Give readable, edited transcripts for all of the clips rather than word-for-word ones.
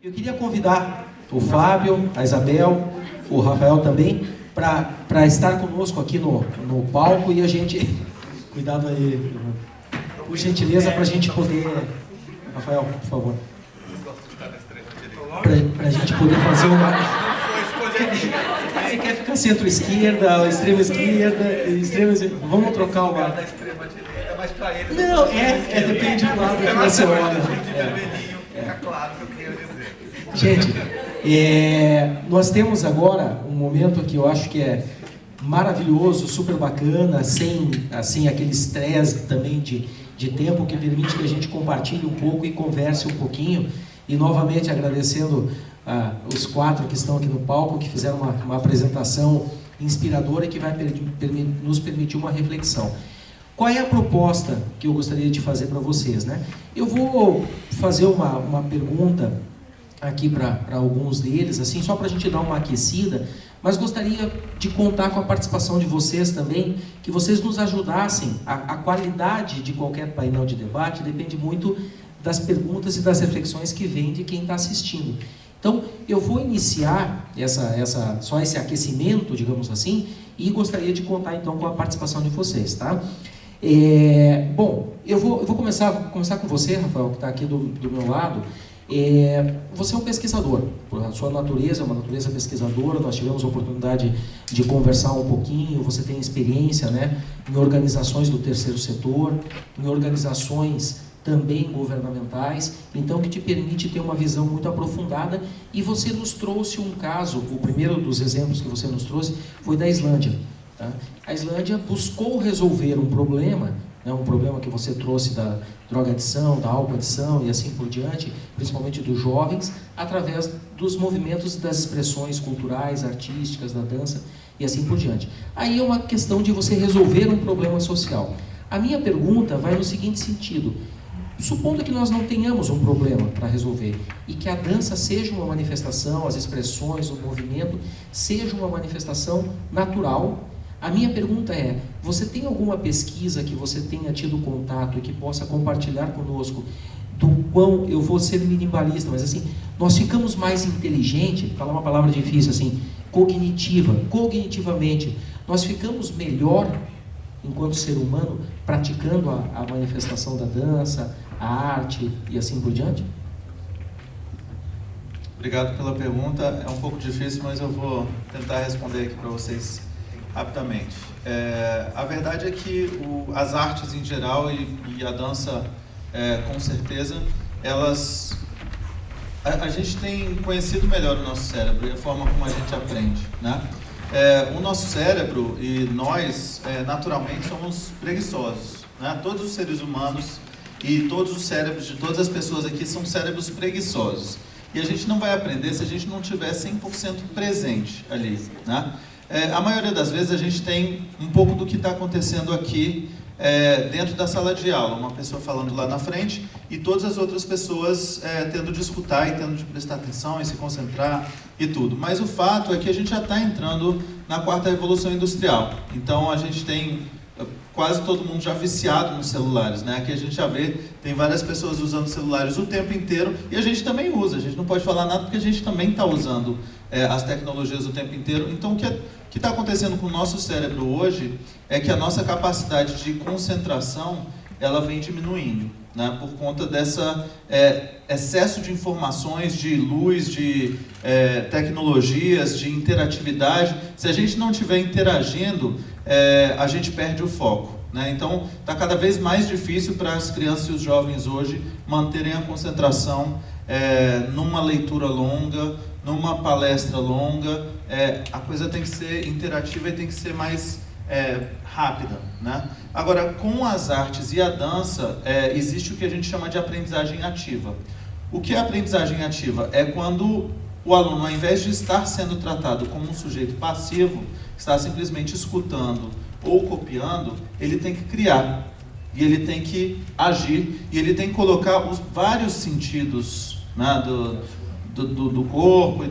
Eu queria convidar o Fábio, a Isabel, o Rafael também, para estar conosco aqui no palco e a gente... Cuidado aí, por gentileza, para a gente poder... Rafael, por favor. Para a gente poder fazer uma... Você quer ficar centro-esquerda, extrema-esquerda, extrema... Vamos trocar uma... Mas para eles... Não, depende do lado que você olha. Fica claro o que eu queria dizer. Gente, nós temos agora um momento que eu acho que é maravilhoso, super bacana, sem assim, aquele estresse também de tempo, que permite que a gente compartilhe um pouco e converse um pouquinho. E novamente agradecendo os 4 que estão aqui no palco, que fizeram uma apresentação inspiradora e que vai nos permitir uma reflexão. Qual é a proposta que eu gostaria de fazer para vocês, né? Eu vou fazer uma pergunta aqui para alguns deles, assim, só para a gente dar uma aquecida, mas gostaria de contar com a participação de vocês também, que vocês nos ajudassem. A qualidade de qualquer painel de debate depende muito das perguntas e das reflexões que vêm de quem está assistindo. Então, eu vou iniciar só esse aquecimento, digamos assim, e gostaria de contar então com a participação de vocês, tá? Bom, eu vou começar com você, Rafael, que está aqui do meu lado. Você é um pesquisador, por a sua natureza, é uma natureza pesquisadora. Nós tivemos a oportunidade de conversar um pouquinho. Você tem experiência, né, em organizações do terceiro setor, em organizações também governamentais, então que te permite ter uma visão muito aprofundada. E você nos trouxe um caso, o primeiro dos exemplos que você nos trouxe foi da Islândia. Tá? A Islândia buscou resolver um problema, né, um problema que você trouxe da drogadição, da álcool-adição e assim por diante, principalmente dos jovens, através dos movimentos e das expressões culturais, artísticas, da dança e assim por diante. Aí é uma questão de você resolver um problema social. A minha pergunta vai no seguinte sentido: supondo que nós não tenhamos um problema para resolver e que a dança seja uma manifestação, as expressões, o movimento seja uma manifestação natural, a minha pergunta é: você tem alguma pesquisa que você tenha tido contato e que possa compartilhar conosco do quão, eu vou ser minimalista, mas assim, nós ficamos mais inteligentes, falar uma palavra difícil assim, cognitivamente, nós ficamos melhor enquanto ser humano praticando a manifestação da dança, a arte e assim por diante? Obrigado pela pergunta. É um pouco difícil, mas eu vou tentar responder aqui para vocês rapidamente. A verdade é que as artes em geral e a dança, com certeza, a gente tem conhecido melhor o nosso cérebro e a forma como a gente aprende, né? O nosso cérebro e nós, naturalmente, somos preguiçosos, né? Todos os seres humanos e todos os cérebros de todas as pessoas aqui são cérebros preguiçosos. E a gente não vai aprender se a gente não estiver 100% presente ali, né? A maioria das vezes a gente tem um pouco do que está acontecendo aqui dentro da sala de aula, uma pessoa falando lá na frente e todas as outras pessoas tendo de escutar e tendo de prestar atenção e se concentrar e tudo. Mas o fato é que a gente já está entrando na 4ª revolução industrial. Então a gente tem quase todo mundo já viciado nos celulares, né? Aqui a gente já vê, tem várias pessoas usando celulares o tempo inteiro e a gente também usa. A gente não pode falar nada porque a gente também está usando as tecnologias o tempo inteiro. Então o que está acontecendo com o nosso cérebro hoje é que a nossa capacidade de concentração ela vem diminuindo, né? Por conta dessa excesso de informações, de luz, de tecnologias, de interatividade. Se a gente não estiver interagindo, a gente perde o foco, né? Então está cada vez mais difícil para as crianças e os jovens hoje manterem a concentração numa leitura longa, numa palestra longa. A coisa tem que ser interativa e tem que ser mais rápida, né? Agora, com as artes e a dança, existe o que a gente chama de aprendizagem ativa. O que é aprendizagem ativa? É quando o aluno, ao invés de estar sendo tratado como um sujeito passivo, está simplesmente escutando ou copiando, ele tem que criar, e ele tem que agir, e ele tem que colocar os vários sentidos, né, do corpo e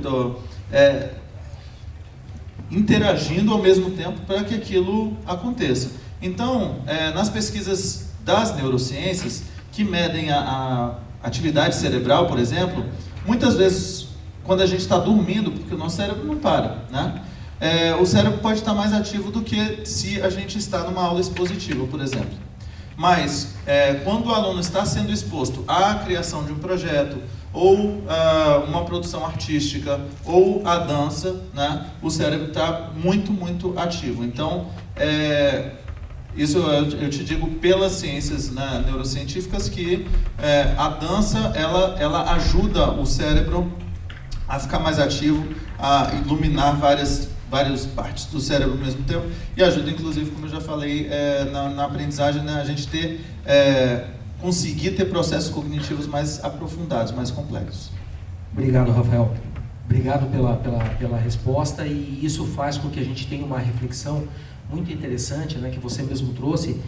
interagindo ao mesmo tempo para que aquilo aconteça. Então, nas pesquisas das neurociências, que medem a atividade cerebral, por exemplo, Muitas vezes, quando a gente está dormindo, porque o nosso cérebro não para, né? O cérebro pode estar mais ativo do que se a gente está numa aula expositiva, por exemplo. Mas, quando o aluno está sendo exposto à criação de um projeto, ou uma produção artística, ou a dança, né, o cérebro está muito, muito ativo. Então, isso eu te digo pelas ciências, né, neurocientíficas, que a dança, ela ajuda o cérebro a ficar mais ativo, a iluminar várias partes do cérebro ao mesmo tempo, e ajuda, inclusive, como eu já falei, na aprendizagem, né, a gente conseguir ter processos cognitivos mais aprofundados, mais complexos. Obrigado, Rafael. Obrigado pela resposta, e isso faz com que a gente tenha uma reflexão muito interessante, né, que você mesmo trouxe,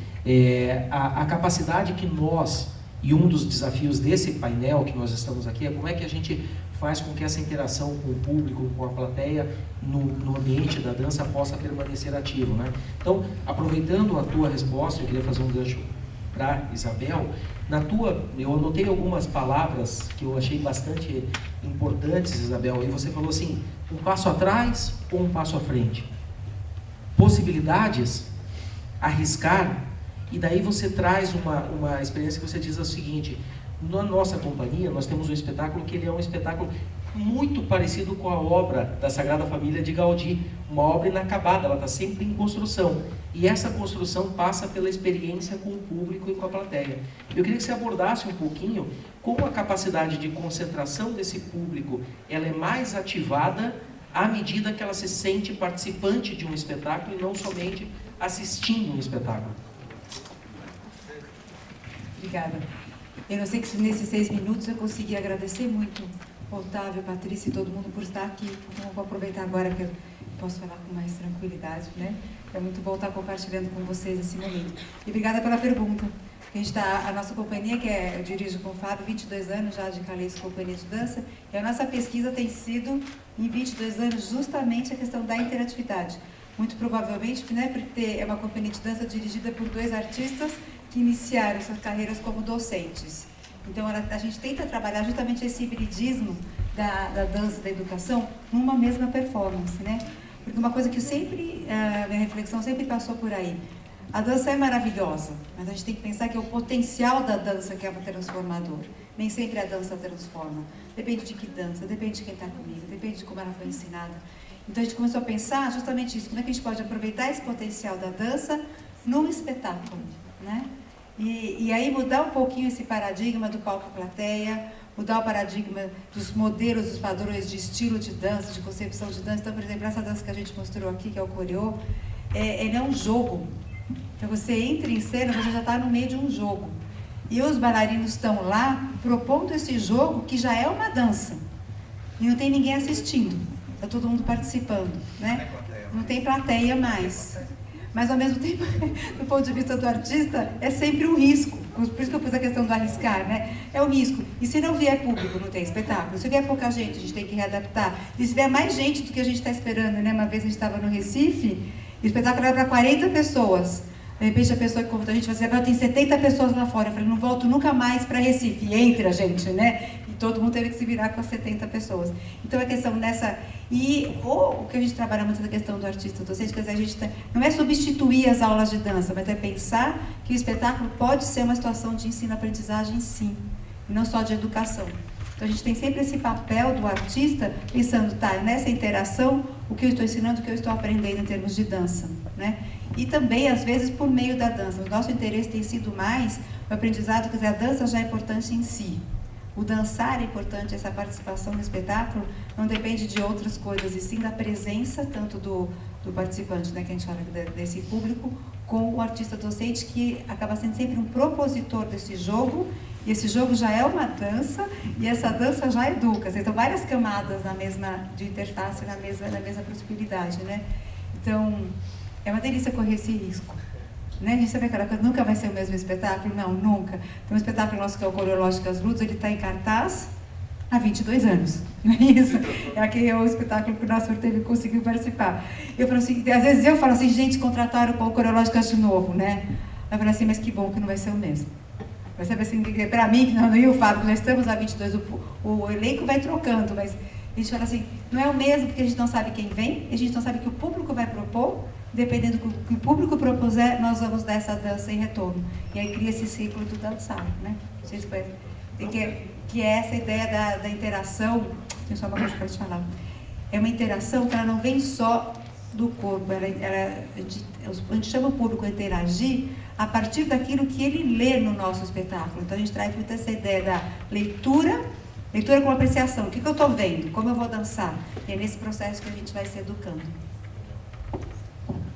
a capacidade que nós, e um dos desafios desse painel que nós estamos aqui, é como é que a gente faz com que essa interação com o público, com a plateia, no ambiente da dança possa permanecer ativo, né? Então, aproveitando a tua resposta, eu queria fazer um gancho para Isabel. Eu anotei algumas palavras que eu achei bastante importantes, Isabel, e você falou assim, um passo atrás ou um passo à frente? Possibilidades, arriscar, e daí você traz uma experiência que você diz o seguinte: na nossa companhia nós temos um espetáculo que ele é um espetáculo muito parecido com a obra da Sagrada Família de Gaudí, uma obra inacabada, ela está sempre em construção, e essa construção passa pela experiência com o público e com a plateia. Eu queria que você abordasse um pouquinho como a capacidade de concentração desse público ela é mais ativada à medida que ela se sente participante de um espetáculo e não somente assistindo um espetáculo. Obrigada. Eu não sei que nesses 6 minutos eu consegui agradecer muito Otávio, Patrícia e todo mundo por estar aqui. Então, vou aproveitar agora que eu posso falar com mais tranquilidade, né? É muito bom estar compartilhando com vocês esse momento. E obrigada pela pergunta. A nossa companhia, que eu dirijo com o Fábio, 22 anos já de Calês Companhia de Dança, e a nossa pesquisa tem sido, em 22 anos, justamente a questão da interatividade. Muito provavelmente, né, porque é uma companhia de dança dirigida por 2 artistas que iniciaram suas carreiras como docentes. Então, a gente tenta trabalhar justamente esse hibridismo da dança e da educação numa mesma performance, né? Porque uma coisa que minha reflexão sempre passou por aí, a dança é maravilhosa, mas a gente tem que pensar que é o potencial da dança que é transformador. Nem sempre a dança transforma. Depende de que dança, depende de quem está comigo, depende de como ela foi ensinada. Então, a gente começou a pensar justamente isso, como é que a gente pode aproveitar esse potencial da dança num espetáculo, né? E aí mudar um pouquinho esse paradigma do palco-plateia, mudar o paradigma dos modelos, dos padrões de estilo de dança, de concepção de dança. Então, por exemplo, essa dança que a gente mostrou aqui, que é o coreô, ele é um jogo. Então, você entra em cena, você já está no meio de um jogo. E os bailarinos estão lá propondo esse jogo, que já é uma dança. E não tem ninguém assistindo. Está todo mundo participando, né? Não tem plateia mais. Mas, ao mesmo tempo, do ponto de vista do artista, é sempre um risco. Por isso que eu pus a questão do arriscar, né? É um risco. E se não vier público, não tem espetáculo. Se vier pouca gente, a gente tem que readaptar. E se vier mais gente do que a gente está esperando, né? Uma vez a gente estava no Recife, o espetáculo era para 40 pessoas. De repente, a pessoa que convidou a gente falou assim, agora tem 70 pessoas lá fora. Eu falei, não volto nunca mais para Recife. E entre a gente, né? E todo mundo teve que se virar com as 70 pessoas. Então, a questão dessa... o que a gente trabalha muito na questão do artista docente, quer dizer, a gente não é substituir as aulas de dança, mas é pensar que o espetáculo pode ser uma situação de ensino-aprendizagem, sim. E não só de educação. Então, a gente tem sempre esse papel do artista, pensando, tá, nessa interação, o que eu estou ensinando, o que eu estou aprendendo em termos de dança, né? E também, às vezes, por meio da dança. O nosso interesse tem sido mais o aprendizado, quer dizer, a dança já é importante em si. O dançar é importante, essa participação no espetáculo não depende de outras coisas, e sim da presença, tanto do participante, né, que a gente fala desse público, com o artista docente, que acaba sendo sempre um propositor desse jogo, e esse jogo já é uma dança, e essa dança já educa. Então, várias camadas de interface na mesma possibilidade, né? Então, é uma delícia correr esse risco. Né? A gente sabe aquela coisa, nunca vai ser o mesmo espetáculo? Não, nunca. Tem um espetáculo nosso que é o Coreológicas Lutas, ele está em cartaz há 22 anos. Não é isso? É o espetáculo que o nosso conseguiu participar. Eu falo assim, às vezes eu falo assim, gente, contrataram o Coreológicas de novo, né? Eu falo assim, mas que bom que não vai ser o mesmo. Mas sabe assim, para mim, que não e o Fábio, nós estamos há 22, o elenco vai trocando, mas a gente fala assim, não é o mesmo porque a gente não sabe quem vem, a gente não sabe o que o público vai propor, dependendo do que o público propuser, nós vamos dar essa dança em retorno. E aí cria esse ciclo do dançar, né? Vocês conhecem? Que é essa ideia da interação, tem só uma coisa para te falar, é uma interação que ela não vem só do corpo, a gente chama o público a interagir a partir daquilo que ele lê no nosso espetáculo. Então a gente traz muito essa ideia da leitura com apreciação, o que eu estou vendo, como eu vou dançar, e é nesse processo que a gente vai se educando.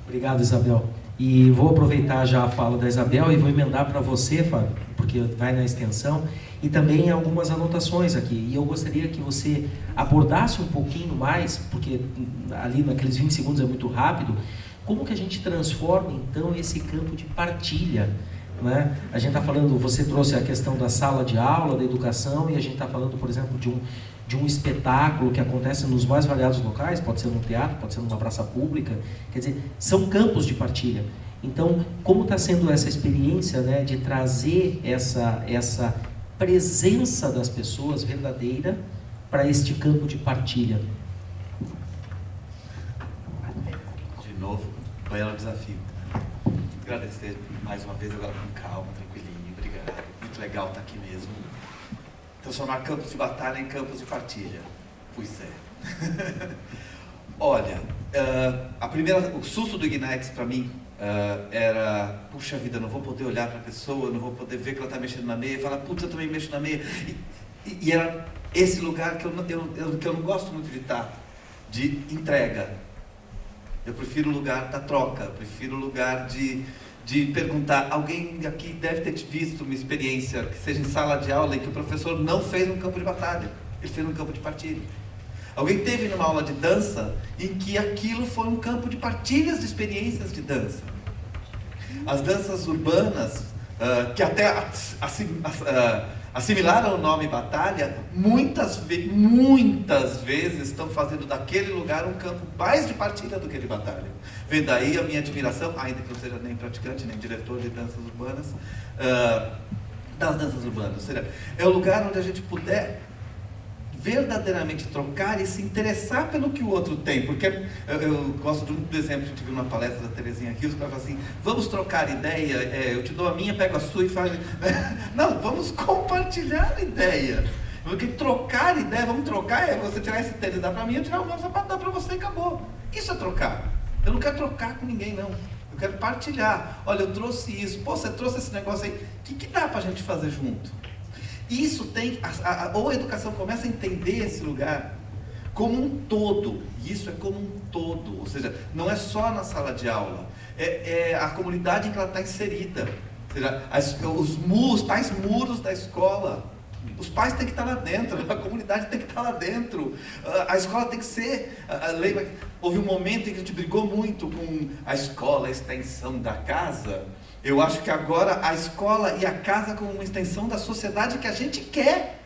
Obrigado, Isabel. E vou aproveitar já a fala da Isabel e vou emendar para você, Fábio, porque vai na extensão, e também algumas anotações aqui. E eu gostaria que você abordasse um pouquinho mais, porque ali naqueles 20 segundos é muito rápido, como que a gente transforma, então, esse campo de partilha, né? A gente está falando, você trouxe a questão da sala de aula, da educação, e a gente está falando, por exemplo, de um espetáculo que acontece nos mais variados locais, pode ser num teatro, pode ser numa praça pública, quer dizer, são campos de partilha. Então, como está sendo essa experiência, né, de trazer essa presença das pessoas verdadeira para este campo de partilha? De novo, belo desafio. Agradecer mais uma vez, agora com calma, tranquilinho, obrigado. Muito legal estar aqui mesmo. Transformar campos de batalha em campos de partilha. Pois é. Olha, o susto do Ignex para mim era, puxa vida, não vou poder olhar para a pessoa, não vou poder ver que ela está mexendo na meia, e falar, putz, eu também mexo na meia. E era esse lugar que eu não gosto muito de estar, de entrega. Eu prefiro o lugar da troca, prefiro o lugar de perguntar. Alguém aqui deve ter visto uma experiência, que seja em sala de aula, em que o professor não fez um campo de batalha, ele fez um campo de partilha. Alguém teve numa aula de dança em que aquilo foi um campo de partilhas de experiências de dança. As danças urbanas, que até assimilaram o nome batalha, muitas vezes estão fazendo daquele lugar um campo mais de partilha do que de batalha. Vem daí a minha admiração, ainda que eu não seja nem praticante, nem diretor de danças urbanas, das danças urbanas. Ou seja, é o lugar onde a gente puder verdadeiramente trocar e se interessar pelo que o outro tem, porque eu gosto muito do exemplo que a gente viu na palestra da Terezinha Rios, que ela fala assim, vamos trocar ideia, eu te dou a minha, pego a sua e faz... Não, vamos compartilhar ideias, porque trocar ideia, vamos trocar, é você tirar esse tênis, dá pra mim, eu tirar o meu sapato, dá pra você e acabou. Isso é trocar. Eu não quero trocar com ninguém, não. Eu quero partilhar. Olha, eu trouxe isso, pô, você trouxe esse negócio aí, o que dá pra gente fazer junto? Isso tem, ou a educação começa a entender esse lugar como um todo, e isso é como um todo, ou seja, não é só na sala de aula, é a comunidade em que ela está inserida, ou seja, os tais muros da escola, os pais têm que estar lá dentro, a comunidade tem que estar lá dentro, a escola tem que ser, lembra, houve um momento em que a gente brigou muito com a escola, a extensão da casa. Eu acho que agora a escola e a casa como uma extensão da sociedade que a gente quer.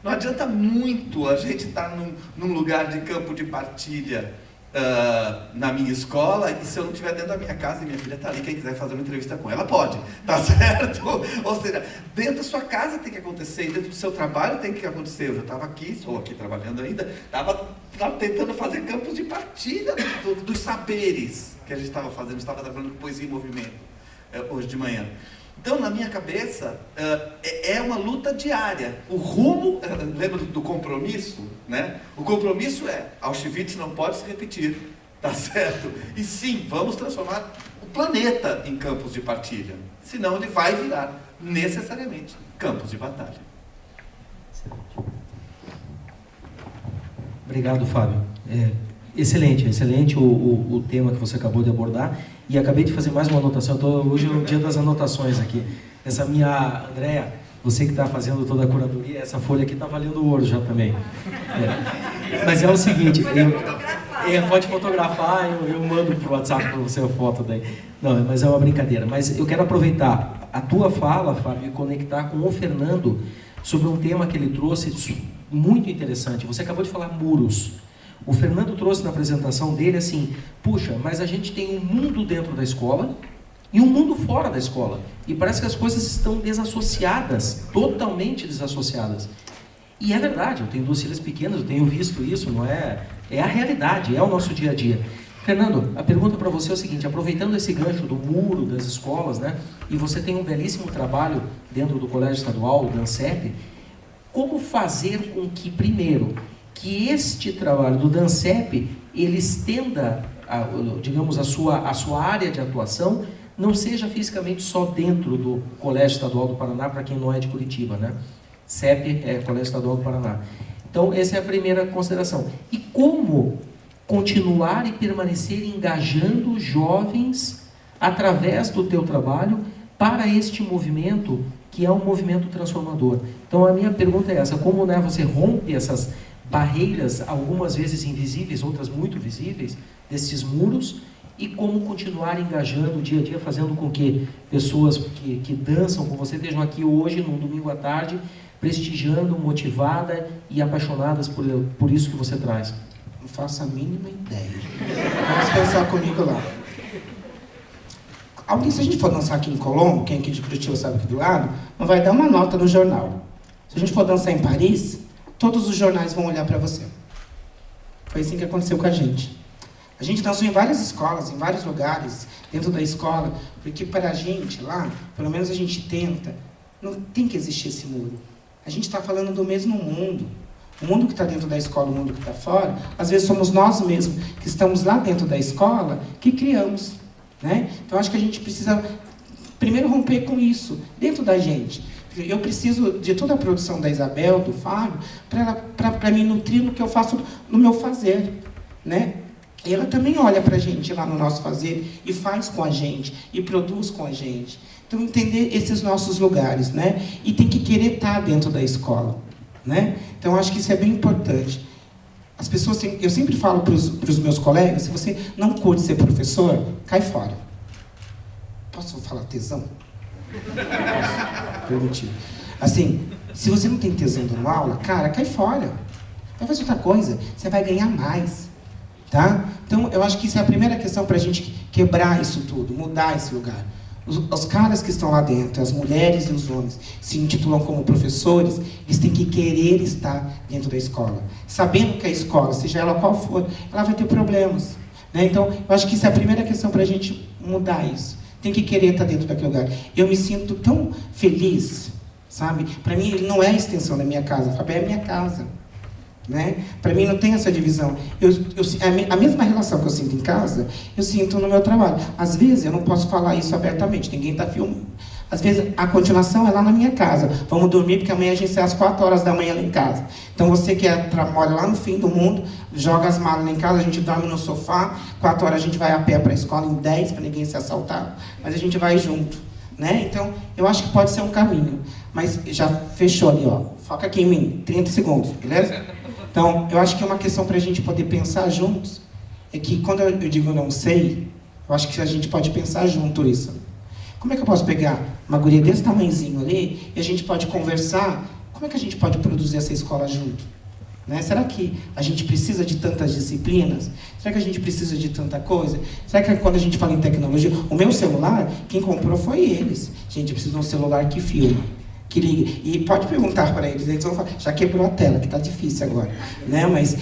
Não adianta muito a gente estar num lugar de campo de partilha na minha escola, e se eu não estiver dentro da minha casa e minha filha está ali, quem quiser fazer uma entrevista com ela pode, tá certo? Ou seja, dentro da sua casa tem que acontecer, dentro do seu trabalho tem que acontecer. Eu já estava aqui, estou aqui trabalhando ainda, estava tentando fazer campos de partilha dos saberes que a gente estava fazendo, estava trabalhando com poesia em movimento hoje de manhã. Então, na minha cabeça, é uma luta diária. O rumo, lembra do compromisso? Né? O compromisso é, Auschwitz não pode se repetir, tá certo? E sim, vamos transformar o planeta em campos de partilha. Senão ele vai virar, necessariamente, campos de batalha. Obrigado, Fábio. Excelente o tema que você acabou de abordar. E acabei de fazer mais uma anotação. Hoje é o dia das anotações aqui. Essa minha, Andréa, você que está fazendo toda a curadoria, essa folha aqui está valendo ouro já também. Mas é o seguinte, pode fotografar, eu mando para o WhatsApp para você a foto daí. Não, mas é uma brincadeira. Mas eu quero aproveitar a tua fala, Fábio, e conectar com o Fernando sobre um tema que ele trouxe muito interessante. Você acabou de falar muros. O Fernando trouxe na apresentação dele assim, puxa, mas a gente tem um mundo dentro da escola e um mundo fora da escola. E parece que as coisas estão desassociadas, totalmente desassociadas. E é verdade, eu tenho 2 filhas pequenas, eu tenho visto isso, não é? É a realidade, é o nosso dia a dia. Fernando, a pergunta para você é o seguinte, aproveitando esse gancho do muro das escolas, né? E você tem um belíssimo trabalho dentro do Colégio Estadual, o DANCEP, como fazer com que, primeiro, que este trabalho do DANCEP, ele estenda, digamos, a sua área de atuação, não seja fisicamente só dentro do Colégio Estadual do Paraná, para quem não é de Curitiba, né? CEP é Colégio Estadual do Paraná. Então, essa é a primeira consideração. E como continuar e permanecer engajando jovens através do teu trabalho para este movimento, que é um movimento transformador. Então, a minha pergunta é essa, como, né, você rompe essas barreiras, algumas vezes invisíveis, outras muito visíveis, desses muros, e como continuar engajando dia a dia, fazendo com que pessoas que dançam com você estejam aqui hoje, num domingo à tarde, prestigiando, motivada e apaixonadas por isso que você traz. Não faço a mínima ideia. Vamos pensar comigo lá. Alguém, se a gente for dançar aqui em Colombo, quem aqui de Curitiba sabe aqui do lado, não vai dar uma nota no jornal. Se a gente for dançar em Paris, todos os jornais vão olhar para você. Foi assim que aconteceu com a gente. A gente dançou em várias escolas, em vários lugares, dentro da escola, porque para a gente lá, pelo menos a gente tenta, não tem que existir esse muro. A gente está falando do mesmo mundo. O mundo que está dentro da escola, o mundo que está fora, às vezes somos nós mesmos que estamos lá dentro da escola que criamos, né? Então acho que a gente precisa primeiro romper com isso, dentro da gente. Eu preciso de toda a produção da Isabel, do Fábio, para me nutrir no que eu faço, no meu fazer, né? E ela também olha para a gente lá no nosso fazer e faz com a gente, e produz com a gente. Então, entender esses nossos lugares, né? E tem que querer estar dentro da escola, né? Então, acho que isso é bem importante. As pessoas, eu sempre falo para os meus colegas, se você não curte ser professor, cai fora. Posso falar tesão? Permitido. Assim, se você não tem tesão dando aula, cara, cai fora. Vai fazer outra coisa, você vai ganhar mais. Tá? Então, eu acho que isso é a primeira questão para a gente quebrar isso tudo, mudar esse lugar. Os caras que estão lá dentro, as mulheres e os homens, se intitulam como professores, eles têm que querer estar dentro da escola. Sabendo que a escola, seja ela qual for, ela vai ter problemas. Né? Então, eu acho que isso é a primeira questão para a gente mudar isso. Tem que querer estar dentro daquele lugar. Eu me sinto tão feliz, sabe? Para mim, ele não é a extensão da minha casa, a Fabé é a minha casa. Né? Para mim não tem essa divisão. A mesma relação que eu sinto em casa, eu sinto no meu trabalho. Às vezes eu não posso falar isso abertamente, ninguém está filmando. Às vezes a continuação é lá na minha casa. Vamos dormir porque amanhã a gente sai às 4 horas da manhã lá em casa. Então você que mora lá no fim do mundo, joga as malas lá em casa, a gente dorme no sofá, 4 horas a gente vai a pé para a escola, em 10 para ninguém ser assaltado, mas a gente vai junto. Né? Então eu acho que pode ser um caminho. Mas já fechou ali, ó. Foca aqui em mim, 30 segundos, beleza? Então, eu acho que é uma questão para a gente poder pensar juntos, é que quando eu digo não sei, eu acho que a gente pode pensar junto isso. Como é que eu posso pegar uma guria desse tamanhozinho ali e a gente pode conversar, como é que a gente pode produzir essa escola junto? Né? Será que a gente precisa de tantas disciplinas? Será que a gente precisa de tanta coisa? Será que quando a gente fala em tecnologia, o meu celular, quem comprou foi eles. Gente, eu preciso de um celular que filma. Que liga. E pode perguntar para eles, eles vão falar, já quebrou a tela, que está difícil agora. Né? Mas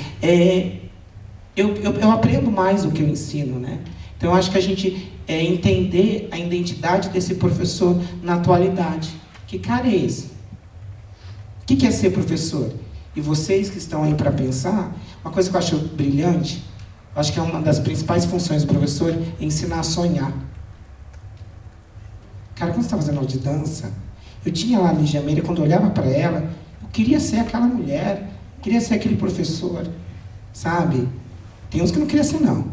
eu aprendo mais do que eu ensino. Né? Então eu acho que a gente entender a identidade desse professor na atualidade. Que cara é esse? O que é ser professor? E vocês que estão aí para pensar, uma coisa que eu acho brilhante, eu acho que é uma das principais funções do professor é ensinar a sonhar. Cara, quando você está fazendo aula de dança, eu tinha lá a Lígia Meira, quando eu olhava para ela, eu queria ser aquela mulher, queria ser aquele professor, sabe? Tem uns que não queria ser, não.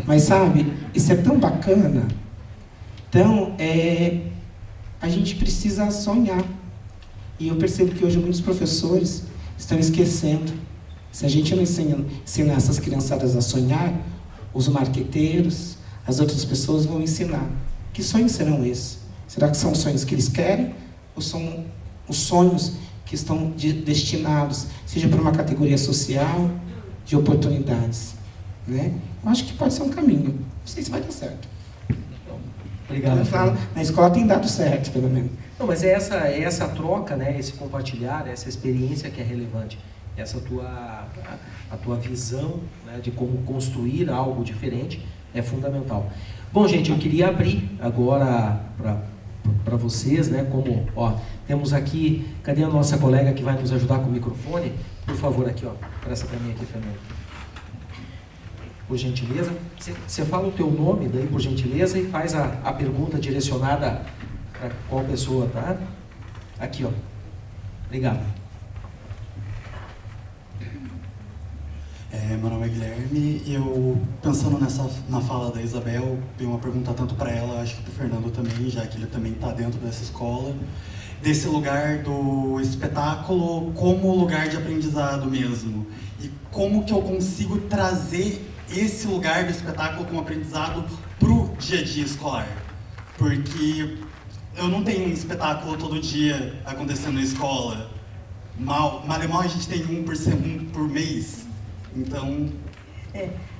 Mas, sabe, isso é tão bacana. Então, a gente precisa sonhar. E eu percebo que hoje muitos professores estão esquecendo. Se a gente não ensinar essas criançadas a sonhar, os marqueteiros, as outras pessoas vão ensinar. Que sonhos serão esses? Será que são sonhos que eles querem? Ou são os sonhos que estão destinados, seja para uma categoria social, de oportunidades? Né? Eu acho que pode ser um caminho. Não sei se vai dar certo. Obrigado. Eu falo, na escola tem dado certo, pelo menos. Não, mas é essa troca, né, esse compartilhar, essa experiência que é relevante. Essa a tua visão, né, de como construir algo diferente é fundamental. Bom, gente, eu queria abrir agora para vocês, né, como, ó, temos aqui, cadê a nossa colega que vai nos ajudar com o microfone? Por favor, aqui, ó, presta para mim aqui, Fernando. Por gentileza. Você fala o teu nome daí, por gentileza, e faz a pergunta direcionada para qual pessoa, tá? Aqui, ó. Obrigado. Meu nome é Guilherme e eu, pensando na fala da Isabel, tenho uma pergunta tanto para ela, acho que para o Fernando também, já que ele também está dentro dessa escola, desse lugar do espetáculo como lugar de aprendizado mesmo. E como que eu consigo trazer esse lugar do espetáculo como aprendizado para o dia a dia escolar? Porque eu não tenho um espetáculo todo dia acontecendo na escola. Mal a gente tem um por mês. Então...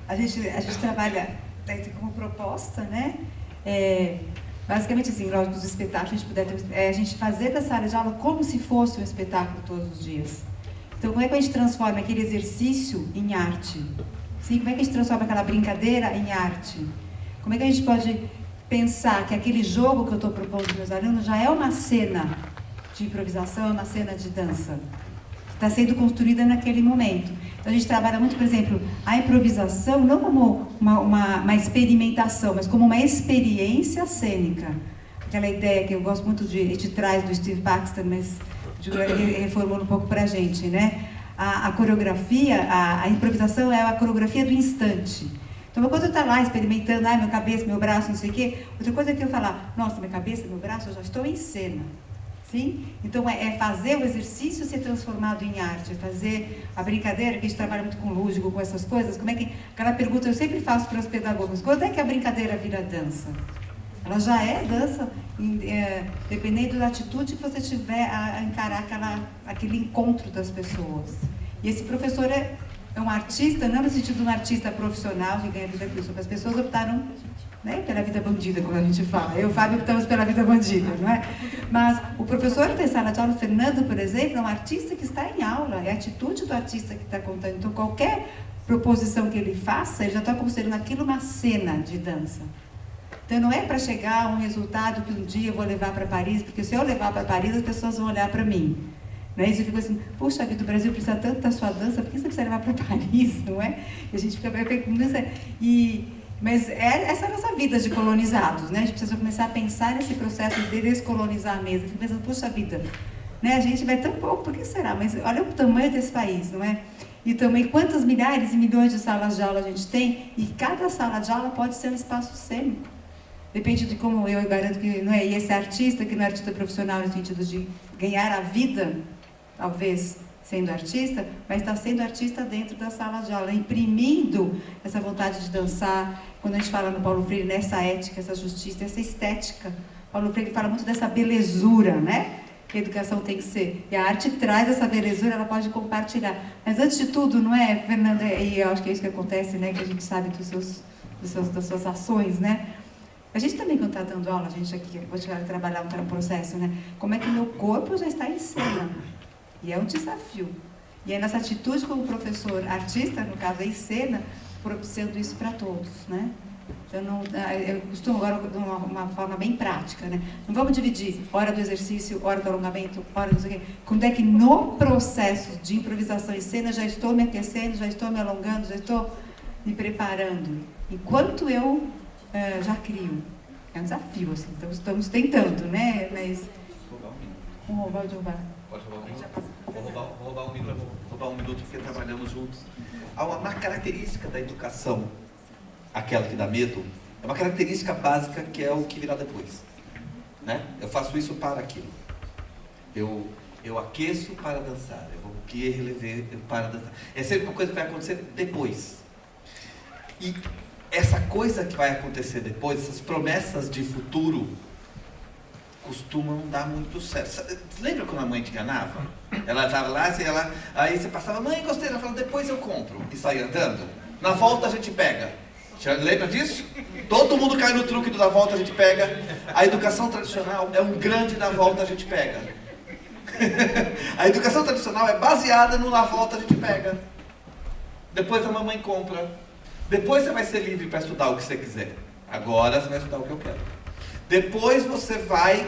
A gente trabalha como proposta, né? Basicamente, assim, lógico, dos espetáculos, a gente fazer da sala de aula como se fosse um espetáculo todos os dias. Então, como é que a gente transforma aquele exercício em arte? Sim, como é que a gente transforma aquela brincadeira em arte? Como é que a gente pode pensar que aquele jogo que eu estou propondo para os meus alunos já é uma cena de improvisação, é uma cena de dança, que está sendo construída naquele momento. Então, a gente trabalha muito, por exemplo, a improvisação não como uma experimentação, mas como uma experiência cênica. Aquela ideia que eu gosto muito de trás do Steve Baxter, mas ele reformula um pouco para a gente, né? A coreografia, a improvisação é a coreografia do instante. Então, uma coisa eu estar lá experimentando, minha cabeça, meu braço, não sei o quê. Outra coisa é que eu falar, nossa, minha cabeça, meu braço, eu já estou em cena. Sim? Então, é fazer o exercício ser transformado em arte, é fazer a brincadeira, que a gente trabalha muito com lúdico, com essas coisas. Como é que... Aquela pergunta eu sempre faço para os pedagogos, quando é que a brincadeira vira dança? Ela já é dança, dependendo da atitude que você tiver a encarar aquele encontro das pessoas. E esse professor é um artista, não no sentido de um artista profissional que ganha vida com isso, mas as pessoas optaram, né, pela vida bandida, como a gente fala. Eu e o Fábio optamos pela vida bandida, não é? Mas o professor da sala de aula, o Fernando, por exemplo, é um artista que está em aula, é a atitude do artista que está contando. Então, qualquer proposição que ele faça, ele já está considerando aquilo uma cena de dança. Então, não é para chegar a um resultado que um dia eu vou levar para Paris, porque se eu levar para Paris, as pessoas vão olhar para mim. Né? Isso fica assim, puxa vida, o Brasil precisa tanto da sua dança, por que você precisa levar para Paris, não é? E a gente fica... Mas essa é a nossa vida de colonizados, né? A gente precisa começar a pensar nesse processo de descolonizar mesmo. Fico pensando, puxa vida, né? A gente vai tão pouco, por que será? Mas olha o tamanho desse país, não é? E também quantas milhares e milhões de salas de aula a gente tem, e cada sala de aula pode ser um espaço cênico. Depende de como eu garanto que, não é? E esse artista, que não é artista profissional no sentido de ganhar a vida, talvez sendo artista, mas está sendo artista dentro da sala de aula, imprimindo essa vontade de dançar. Quando a gente fala no Paulo Freire, nessa ética, essa justiça, essa estética, Paulo Freire fala muito dessa belezura, né? Que a educação tem que ser. E a arte traz essa belezura, ela pode compartilhar. Mas antes de tudo, não é, Fernanda? E eu acho que é isso que acontece, né? Que a gente sabe das suas ações, né? A gente também, quando está dando aula, a gente aqui, vou trabalhar um processo, né? Como é que o meu corpo já está em cena? E é um desafio. E é nessa atitude como professor artista, no caso em cena, propiciando isso para todos, né? Então, eu costumo agora de uma forma bem prática, né? Não vamos dividir hora do exercício, hora do alongamento, hora do... Quando é que no processo de improvisação em cena já estou me aquecendo, já estou me alongando, já estou me preparando. Enquanto eu já crio. É um desafio, assim. Então, estamos tentando, né? Mas... Vou roubar o Giovanni. Pode roubar um minuto. Vou roubar um minuto porque trabalhamos juntos. Há uma característica da educação, aquela que dá medo, é uma característica básica que é o que virá depois. Né? Eu faço isso para aquilo. Eu aqueço para dançar. Eu vou relever para dançar. É sempre uma coisa que vai acontecer depois. E essa coisa que vai acontecer depois, essas promessas de futuro, costumam dar muito certo. Lembra quando a mãe te enganava? Ela estava lá, aí você passava, mãe, gostei. Ela falava, depois eu compro. E saía andando. Na volta a gente pega. Lembra disso? Todo mundo cai no truque do da volta a gente pega. A educação tradicional é um grande da volta a gente pega. A educação tradicional é baseada no na volta a gente pega. Depois a mamãe compra. Depois você vai ser livre para estudar o que você quiser. Agora você vai estudar o que eu quero. Depois você vai.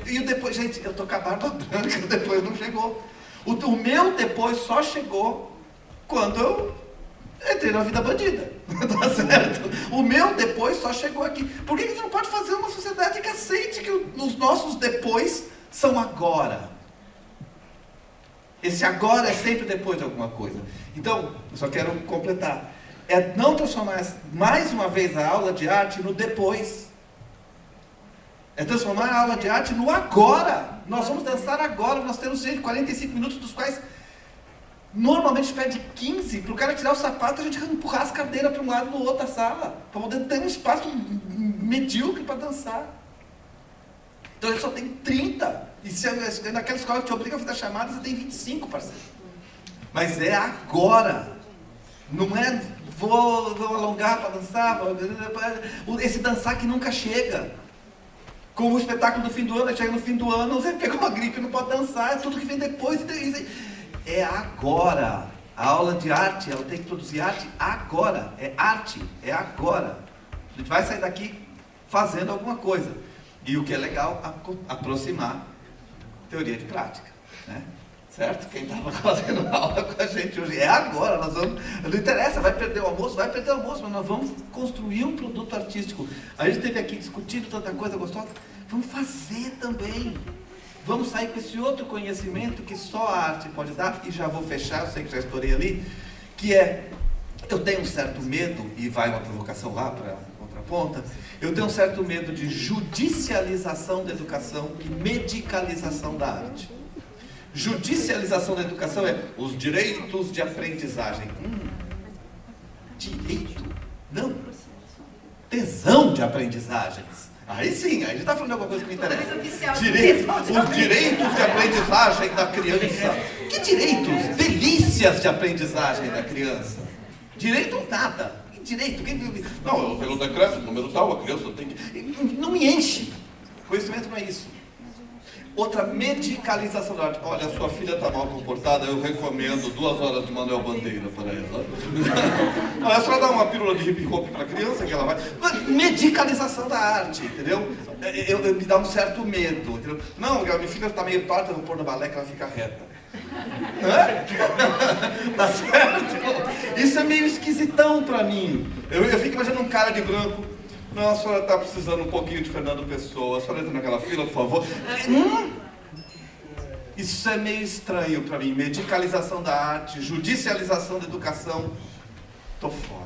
E o depois, gente, eu tô com a barba branca, o depois não chegou. O meu depois só chegou quando eu entrei na vida bandida. Tá certo? O meu depois só chegou aqui. Por que a gente não pode fazer uma sociedade que aceite que os nossos depois são agora? Esse agora é sempre depois de alguma coisa. Então, eu só quero completar. É não transformar mais uma vez a aula de arte no depois. É transformar a aula de arte no agora. Nós vamos dançar agora. Nós temos 45 minutos, dos quais normalmente a gente perde 15. Para o cara tirar o sapato, a gente vai empurrar as cadeiras para um lado e do outro da sala. Para poder ter um espaço medíocre para dançar. Então ele só tem 30. E se naquela escola que te obriga a fazer chamada, você tem 25, parceiro. Mas é agora. Não é vou alongar para dançar. Esse dançar que nunca chega. Como o espetáculo do fim do ano, chega no fim do ano, você pegou uma gripe e não pode dançar. É tudo que vem depois. É agora. A aula de arte, ela tem que produzir arte agora. É arte. É agora. A gente vai sair daqui fazendo alguma coisa. E o que é legal, aproximar teoria de prática, né? Certo? Quem estava fazendo aula com a gente hoje, é agora, nós vamos, não interessa, vai perder o almoço, mas nós vamos construir um produto artístico. A gente esteve aqui discutindo tanta coisa gostosa, vamos fazer também. Vamos sair com esse outro conhecimento que só a arte pode dar, e já vou fechar, eu sei que já estourei ali, que é, eu tenho um certo medo, e vai uma provocação lá para outra ponta, eu tenho um certo medo de judicialização da educação e medicalização da arte. Judicialização da educação é os direitos de aprendizagem. Direito? Não. Tesão de aprendizagens. Aí sim, aí a gente está falando de alguma coisa que me interessa. Os direitos de aprendizagem da criança. Que direitos? Delícias de aprendizagem da criança. Direito nada. Que direito? Não, pelo decreto, número tal, a criança tem que... Não me enche. Conhecimento não é isso. Outra medicalização da arte. Olha, sua filha está mal comportada, eu recomendo 2 horas de Manuel Bandeira para ela. Olha, só dar uma pílula de hip hop para a criança que ela vai... Medicalização da arte, entendeu? Eu me dá um certo medo, entendeu? Não, minha filha está meio torta, eu vou pôr no balé que ela fica reta. Tá certo? Isso é meio esquisitão para mim. Eu fico imaginando um cara de branco. Não, a senhora está precisando um pouquinho de Fernando Pessoa. A senhora entra naquela fila, por favor. Isso é meio estranho para mim. Medicalização da arte, judicialização da educação. Tô fora.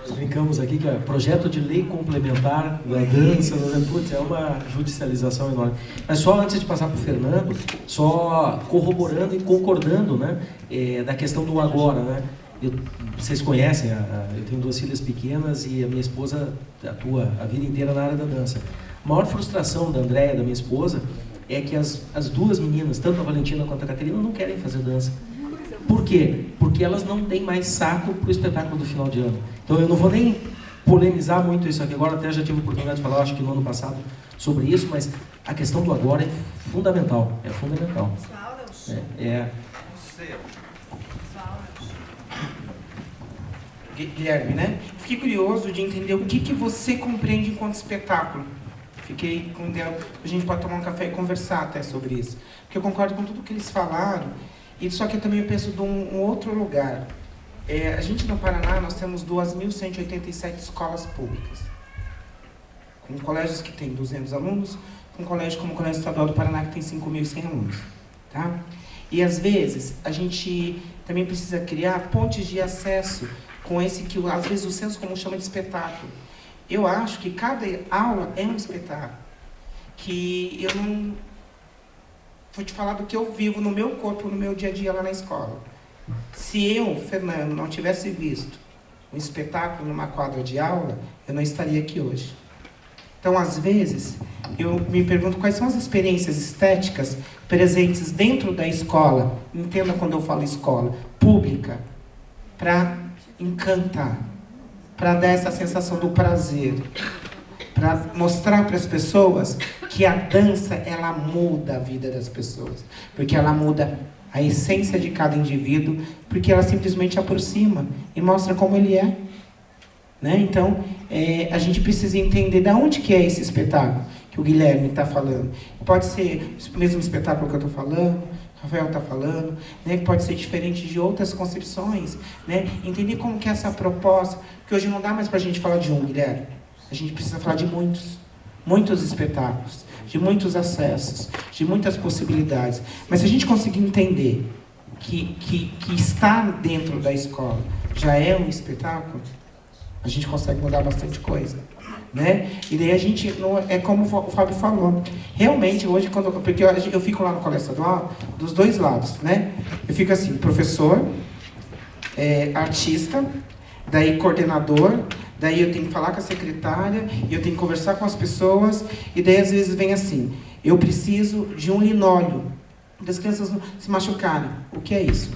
Nós brincamos aqui que é projeto de lei complementar da dança, putz, é uma judicialização enorme. Mas só antes de passar para o Fernando, só corroborando e concordando, né, da questão do agora, né? Vocês conhecem, eu tenho 2 filhas pequenas e a minha esposa atua a vida inteira na área da dança. A maior frustração da Andréia, da minha esposa, é que as 2 meninas, tanto a Valentina quanto a Caterina, não querem fazer dança. Por quê? Porque elas não têm mais saco para o espetáculo do final de ano. Então eu não vou nem polemizar muito isso aqui agora, até já tive a oportunidade de falar, acho que no ano passado, sobre isso, mas a questão do agora é fundamental. É fundamental. Guilherme, né? Fiquei curioso de entender o que você compreende enquanto espetáculo. Fiquei com ideia, a gente pode tomar um café e conversar até sobre isso. Porque eu concordo com tudo que eles falaram, e só que eu também penso de um outro lugar. A gente no Paraná, nós temos 2.187 escolas públicas. Com colégios que tem 200 alunos, com colégio como o Colégio Estadual do Paraná, que tem 5.100 alunos. Tá? E às vezes, a gente também precisa criar pontes de acesso com esse que às vezes o senso comum chama de espetáculo. Eu acho que cada aula é um espetáculo. Que eu não... Vou te falar do que eu vivo no meu corpo, no meu dia a dia lá na escola. Se eu, Fernando, não tivesse visto um espetáculo numa quadra de aula, eu não estaria aqui hoje. Então, às vezes, eu me pergunto quais são as experiências estéticas presentes dentro da escola, entenda quando eu falo escola, pública, para encantar, para dar essa sensação do prazer, para mostrar para as pessoas que a dança, ela muda a vida das pessoas, porque ela muda a essência de cada indivíduo, porque ela simplesmente aproxima e mostra como ele é. Né? Então, a gente precisa entender de onde que é esse espetáculo que o Guilherme está falando. Pode ser o mesmo espetáculo que eu estou falando, o Rafael está falando, né? Pode ser diferente de outras concepções. Né? Entender como que é essa proposta, porque hoje não dá mais para a gente falar de um, Guilherme. A gente precisa falar de muitos espetáculos, de muitos acessos, de muitas possibilidades. Mas se a gente conseguir entender que estar dentro da escola já é um espetáculo, a gente consegue mudar bastante coisa. Né? E daí a gente, não, é como o Fábio falou, realmente hoje, porque eu fico lá no colégio estadual, dos dois lados, né? Eu fico assim, professor, artista, daí coordenador, daí eu tenho que falar com a secretária, e eu tenho que conversar com as pessoas, e daí às vezes vem assim, eu preciso de um linóleo, das crianças não se machucarem. O que é isso?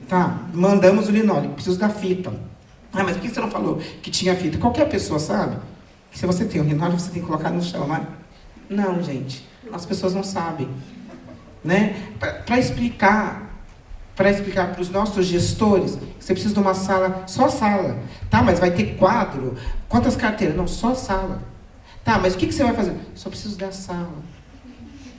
Tá, mandamos o linóleo, preciso da fita. Ah, mas por que você não falou que tinha fita? Qualquer pessoa sabe que se você tem um linóleo, você tem que colocar no chão, né? Não, gente, as pessoas não sabem. Né? Para explicar para os nossos gestores, você precisa de uma sala, só sala. Tá, mas vai ter quadro? Quantas carteiras? Não, só sala. Tá, mas o que você vai fazer? Só preciso da sala.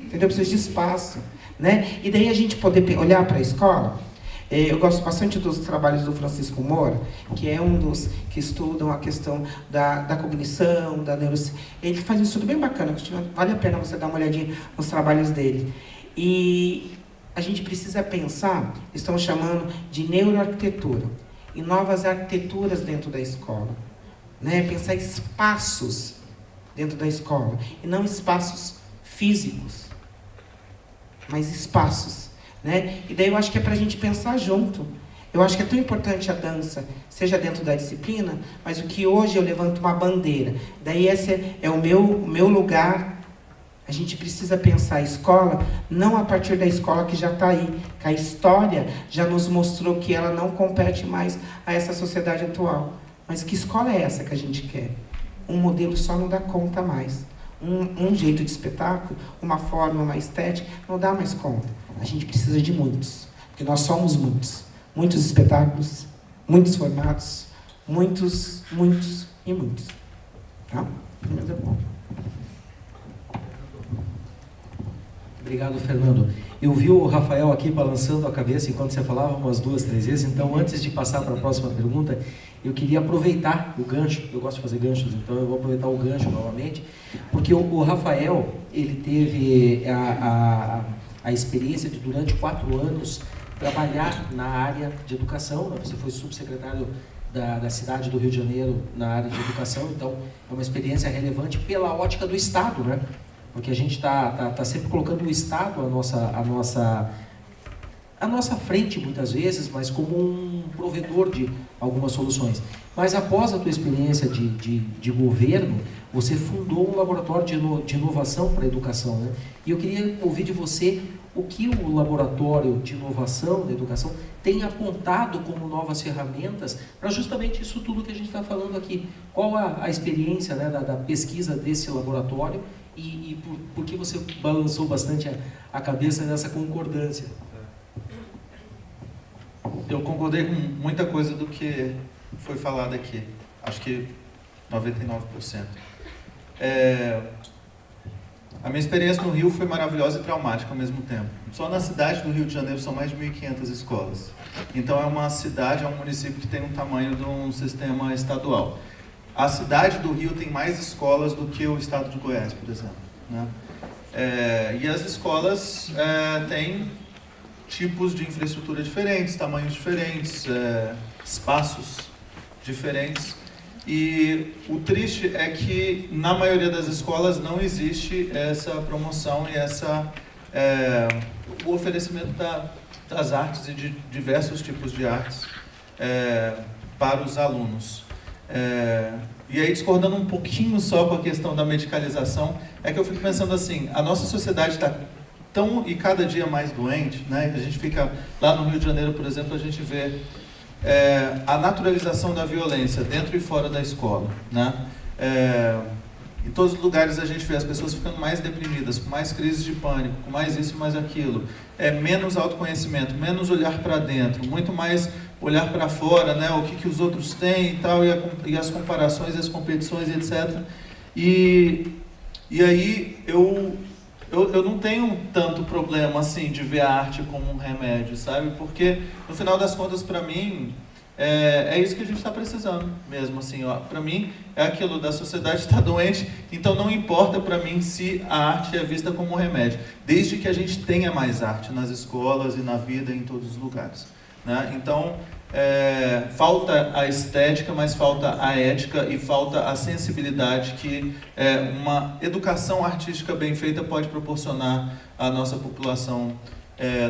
Entendeu? Eu preciso de espaço. Né? E daí a gente poder olhar para a escola. Eu gosto bastante dos trabalhos do Francisco Moura, que é um dos que estudam a questão da cognição, da neurociência. Ele faz um estudo bem bacana, vale a pena você dar uma olhadinha nos trabalhos dele. E a gente precisa pensar, estamos chamando de neuroarquitetura, e novas arquiteturas dentro da escola. Né? Pensar espaços dentro da escola, e não espaços físicos, mas espaços. Né? E daí eu acho que é para a gente pensar junto. Eu acho que é tão importante a dança, seja dentro da disciplina, mas o que hoje eu levanto uma bandeira. Daí esse é o meu lugar. A gente precisa pensar a escola, não a partir da escola que já está aí, que a história já nos mostrou que ela não compete mais a essa sociedade atual. Mas que escola é essa que a gente quer? Um modelo só não dá conta mais. Um jeito de espetáculo, uma forma, uma estética, não dá mais conta. A gente precisa de muitos, porque nós somos muitos. Muitos espetáculos, muitos formatos, muitos e muitos. Tá? Mas é bom. Obrigado, Fernando. Eu vi o Rafael aqui balançando a cabeça enquanto você falava umas 2, 3 vezes, então antes de passar para a próxima pergunta, eu queria aproveitar o gancho, eu gosto de fazer ganchos, então eu vou aproveitar o gancho novamente, porque o Rafael, ele teve a experiência de, durante 4 anos, trabalhar na área de educação, né? Você foi subsecretário da cidade do Rio de Janeiro na área de educação, então é uma experiência relevante pela ótica do Estado, né? Porque a gente está sempre colocando o Estado à nossa frente, muitas vezes, mas como um provedor de algumas soluções. Mas após a tua experiência de governo, você fundou um laboratório de inovação para a educação, né? E eu queria ouvir de você o que o laboratório de inovação da educação tem apontado como novas ferramentas para justamente isso tudo que a gente está falando aqui. Qual a experiência, né, da pesquisa desse laboratório e por que você balançou bastante a cabeça nessa concordância? Eu concordei com muita coisa do que foi falado aqui. Acho que 99%. A minha experiência no Rio foi maravilhosa e traumática ao mesmo tempo. Só na cidade do Rio de Janeiro são mais de 1.500 escolas. Então é uma cidade, é um município que tem um tamanho de um sistema estadual. A cidade do Rio tem mais escolas do que o estado de Goiás, por exemplo. Né? E as escolas têm tipos de infraestrutura diferentes, tamanhos diferentes, espaços diferentes. E o triste é que na maioria das escolas não existe essa promoção e o oferecimento das artes e de diversos tipos de artes para os alunos. E aí, discordando um pouquinho só com a questão da medicalização, é que eu fico pensando assim, a nossa sociedade está tão e cada dia mais doente, né? A gente fica lá no Rio de Janeiro, por exemplo, a gente vê a naturalização da violência dentro e fora da escola, né? Em todos os lugares a gente vê as pessoas ficando mais deprimidas, com mais crises de pânico, com mais isso e mais aquilo. Menos autoconhecimento, menos olhar para dentro, muito mais olhar para fora, né? O que os outros têm e tal, e as comparações, as competições, etc. E aí eu não tenho tanto problema assim de ver a arte como um remédio, sabe? Porque no final das contas, para mim, é isso que a gente está precisando mesmo, assim, ó. Para mim é aquilo da sociedade está doente, então não importa para mim se a arte é vista como um remédio, desde que a gente tenha mais arte nas escolas e na vida em todos os lugares, né? Então falta a estética, mas falta a ética e falta a sensibilidade que uma educação artística bem feita pode proporcionar à nossa população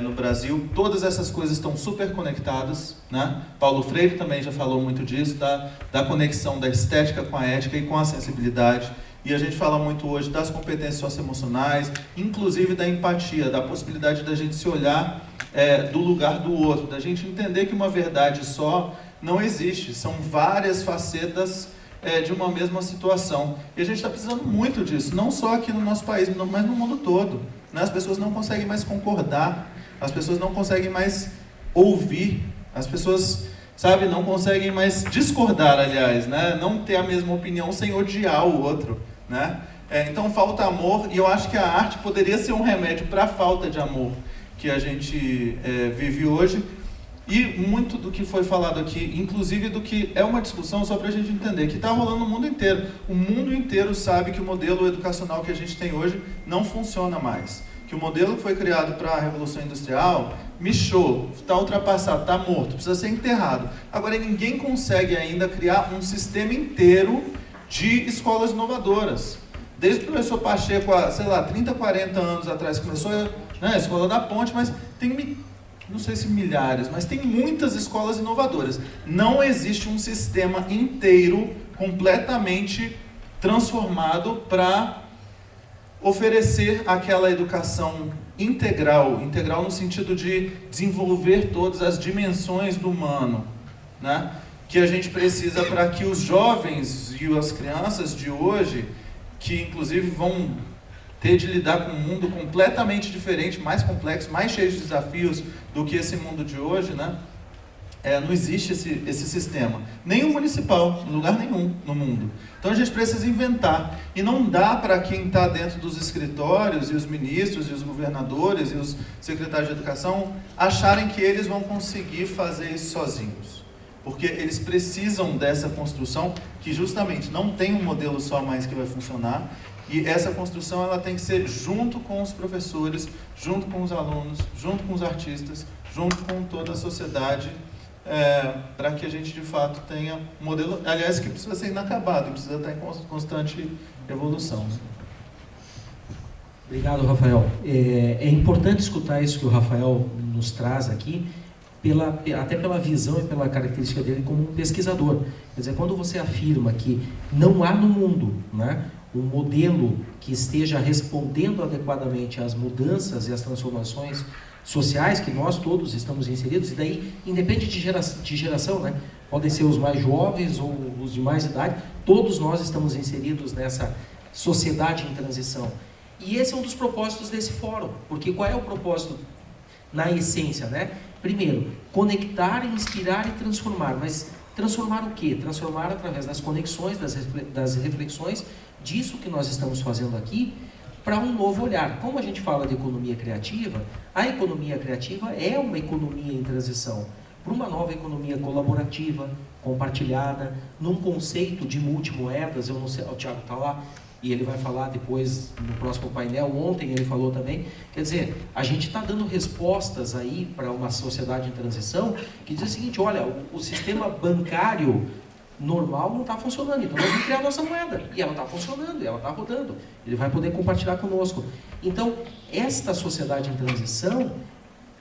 no Brasil. Todas essas coisas estão super conectadas, né? Paulo Freire também já falou muito disso, da conexão da estética com a ética e com a sensibilidade. E a gente fala muito hoje das competências socioemocionais, inclusive da empatia, da possibilidade da gente se olhar do lugar do outro, da gente entender que uma verdade só não existe, são várias facetas de uma mesma situação. E a gente está precisando muito disso, não só aqui no nosso país, mas no mundo todo, né? As pessoas não conseguem mais concordar, as pessoas não conseguem mais ouvir, as pessoas, sabe, não conseguem mais discordar, aliás, né? Não ter a mesma opinião sem odiar o outro, né? Então falta amor, e eu acho que a arte poderia ser um remédio para a falta de amor que a gente vive hoje. E muito do que foi falado aqui, inclusive do que é uma discussão só para a gente entender, que está rolando no mundo inteiro. O mundo inteiro sabe que o modelo educacional que a gente tem hoje não funciona mais. Que o modelo que foi criado para a Revolução Industrial, michou, está ultrapassado, está morto, precisa ser enterrado. Agora, ninguém consegue ainda criar um sistema inteiro de escolas inovadoras. Desde que o professor Pacheco, há, 30, 40 anos atrás, começou a Escola da Ponte, mas tem, não sei se milhares, mas tem muitas escolas inovadoras. Não existe um sistema inteiro, completamente transformado para oferecer aquela educação integral no sentido de desenvolver todas as dimensões do humano, né? Que a gente precisa para que os jovens e as crianças de hoje, que inclusive vão ter de lidar com um mundo completamente diferente, mais complexo, mais cheio de desafios do que esse mundo de hoje, né? Não existe esse sistema, nenhum municipal, em lugar nenhum no mundo. Então a gente precisa inventar, e não dá para quem está dentro dos escritórios, e os ministros, e os governadores, e os secretários de educação, acharem que eles vão conseguir fazer isso sozinhos. Porque eles precisam dessa construção, que justamente não tem um modelo só mais que vai funcionar, e essa construção ela tem que ser junto com os professores, junto com os alunos, junto com os artistas, junto com toda a sociedade, para que a gente de fato tenha um modelo, aliás, que precisa ser inacabado, precisa estar em constante evolução. Obrigado, Rafael. É importante escutar isso que o Rafael nos traz aqui, até pela visão e pela característica dele como um pesquisador. Quer dizer, quando você afirma que não há no mundo, né, um modelo que esteja respondendo adequadamente às mudanças e às transformações sociais que nós todos estamos inseridos, e daí independe de geração, né? Podem ser os mais jovens ou os de mais idade, todos nós estamos inseridos nessa sociedade em transição. E esse é um dos propósitos desse fórum, porque qual é o propósito na essência, né? Primeiro, conectar, inspirar e transformar, mas transformar o quê? Transformar através das conexões, das reflexões, disso que nós estamos fazendo aqui, para um novo olhar. Como a gente fala de economia criativa, a economia criativa é uma economia em transição para uma nova economia colaborativa, compartilhada, num conceito de multimoedas. Eu não sei, o Thiago está lá e ele vai falar depois no próximo painel. Ontem ele falou também. Quer dizer, a gente está dando respostas aí para uma sociedade em transição que diz o seguinte: olha, o sistema bancário normal não está funcionando, então nós vamos criar a nossa moeda, e ela está funcionando, e ela está rodando, ele vai poder compartilhar conosco. Então, esta sociedade em transição,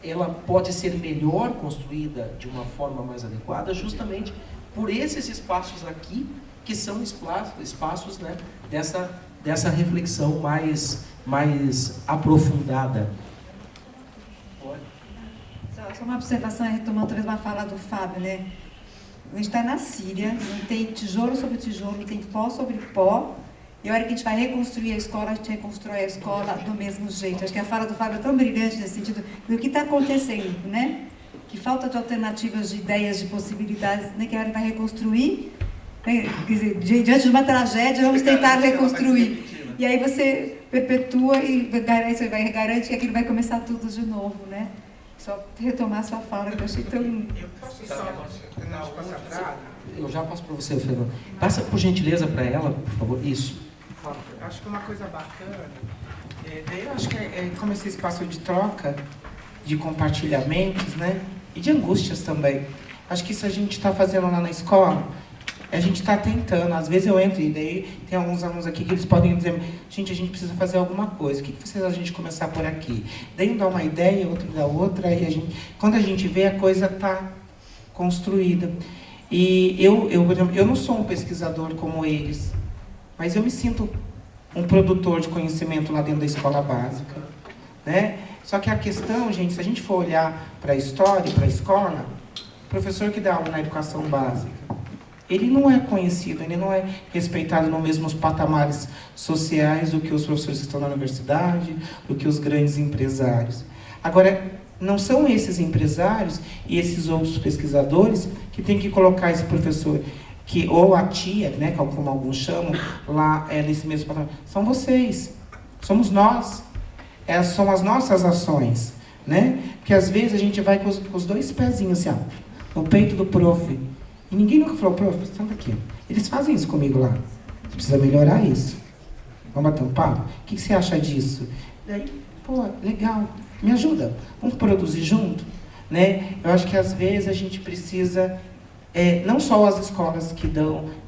ela pode ser melhor construída de uma forma mais adequada, justamente por esses espaços aqui, que são espaços, né, dessa reflexão mais aprofundada. Só uma observação, retomando talvez uma fala do Fábio, né? A gente está na Síria, não tem tijolo sobre tijolo, não tem pó sobre pó, e a hora que a gente vai reconstruir a escola, a gente reconstrói a escola do mesmo jeito. Acho que a fala do Fábio é tão brilhante nesse sentido, do que está acontecendo, né? Que falta de alternativas, de ideias, de possibilidades, né? Que a hora que vai reconstruir, né? Quer dizer, diante de uma tragédia, vamos tentar reconstruir. E aí você perpetua e garante que aquilo vai começar tudo de novo, né? Só retomar a sua fala, que eu achei tão... Eu posso só passar pra... Eu já passo para você, Fernando. Passa, por gentileza, para ela, por favor. Isso. Acho que uma coisa bacana, daí eu acho que como esse espaço de troca, de compartilhamentos, né? E de angústias também. Acho que isso a gente está fazendo lá na escola, a gente está tentando. Às vezes eu entro e daí tem alguns alunos aqui que eles podem dizer, gente, a gente precisa fazer alguma coisa. O que vocês acham de a gente começar por aqui? Daí um dá uma ideia, outro dá outra, e quando a gente vê, a coisa está construída. E eu não sou um pesquisador como eles, mas eu me sinto um produtor de conhecimento lá dentro da escola básica, né? Só que a questão, gente, se a gente for olhar para a história, para a escola, o professor que dá aula na educação básica, ele não é conhecido, ele não é respeitado nos mesmos patamares sociais do que os professores que estão na universidade, do que os grandes empresários. Agora, não são esses empresários e esses outros pesquisadores que têm que colocar esse professor, ou a tia, né, como alguns chamam, lá nesse mesmo patamar. São vocês, somos nós, são as nossas ações, né? Porque às vezes a gente vai com os dois pezinhos assim, ó, no peito do prof. E ninguém nunca falou, prof, senta aqui. Eles fazem isso comigo lá. Você precisa melhorar isso. Vamos bater um papo? O que você acha disso? Daí, pô, legal, me ajuda. Vamos produzir junto? Né? Eu acho que às vezes a gente precisa, não só as escolas que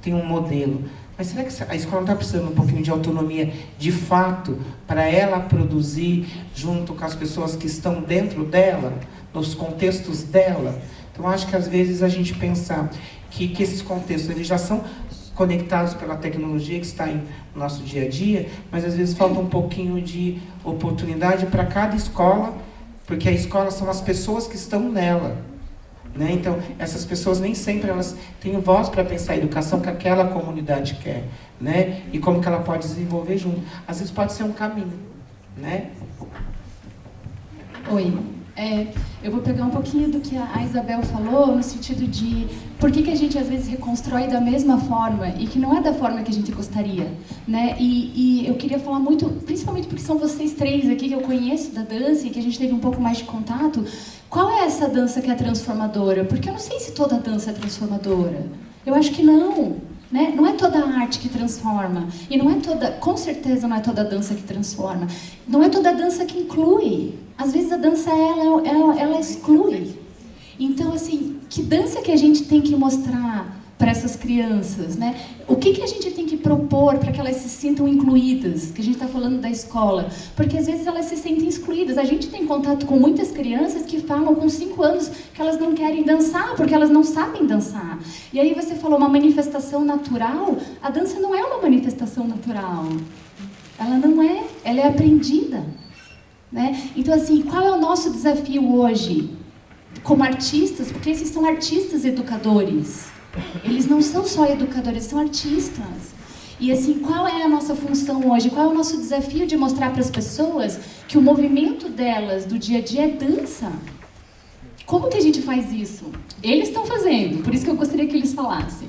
tem um modelo, mas será que a escola não está precisando um pouquinho de autonomia, de fato, para ela produzir junto com as pessoas que estão dentro dela, nos contextos dela? Então, acho que às vezes a gente pensar que esses contextos eles já são conectados pela tecnologia que está no nosso dia a dia, mas às vezes falta um pouquinho de oportunidade para cada escola, porque a escola são as pessoas que estão nela, né? Então, essas pessoas nem sempre elas têm voz para pensar a educação que aquela comunidade quer, né? E como que ela pode desenvolver junto. Às vezes pode ser um caminho, né? Oi. Eu vou pegar um pouquinho do que a Isabel falou, no sentido de por que a gente às vezes reconstrói da mesma forma e que não é da forma que a gente gostaria, né? E eu queria falar muito, principalmente porque são vocês três aqui que eu conheço da dança e que a gente teve um pouco mais de contato. Qual é essa dança que é transformadora? Porque eu não sei se toda dança é transformadora. Eu acho que não. Né? Não é toda arte que transforma. E não é toda, com certeza não é toda dança que transforma. Não é toda dança que inclui. Às vezes a dança, ela exclui. Então, assim, que dança que a gente tem que mostrar para essas crianças, né? O que a gente tem que propor para que elas se sintam incluídas? Que a gente está falando da escola. Porque às vezes elas se sentem excluídas. A gente tem contato com muitas crianças que falam com 5 anos que elas não querem dançar, porque elas não sabem dançar. E aí você falou uma manifestação natural. A dança não é uma manifestação natural. Ela não é, ela é aprendida. Né? Então, assim, qual é o nosso desafio hoje? Como artistas, porque esses são artistas educadores. Eles não são só educadores, são artistas. E assim, qual é a nossa função hoje? Qual é o nosso desafio de mostrar para as pessoas que o movimento delas do dia a dia é dança? Como que a gente faz isso? Eles estão fazendo, por isso que eu gostaria que eles falassem.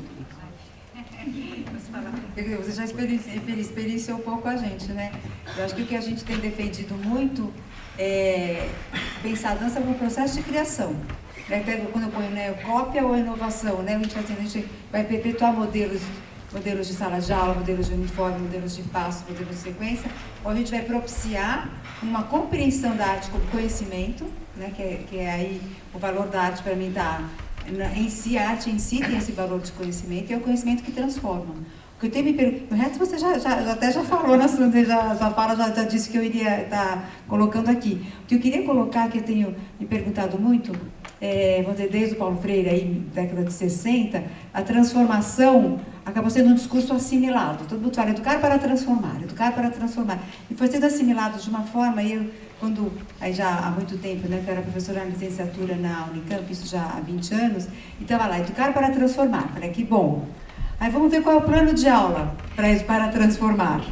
Você já experienciou um pouco a gente, né? Eu acho que o que a gente tem defendido muito é pensar a dança como um processo de criação. Quando eu ponho, né, cópia ou inovação, né? A gente vai perpetuar modelos de sala de aula, modelos de uniforme, modelos de passo, modelos de sequência, ou a gente vai propiciar uma compreensão da arte como conhecimento, né? Que é aí o valor da arte para mim está em si, a arte em si tem esse valor de conhecimento, e é o conhecimento que transforma. O que eu tenho me perguntado, o resto você já falou na sua, já disse que eu iria estar colocando aqui. O que eu queria colocar, que eu tenho me perguntado muito, vamos dizer, desde o Paulo Freire, aí, década de 60, a transformação acabou sendo um discurso assimilado. Todo mundo fala educar para transformar, educar para transformar. E foi sendo assimilado de uma forma, e eu quando, aí já há muito tempo, né, que eu era professora na licenciatura na Unicamp, isso já há 20 anos, e estava lá, educar para transformar. Falei, que bom. Aí vamos ver qual é o plano de aula para transformar.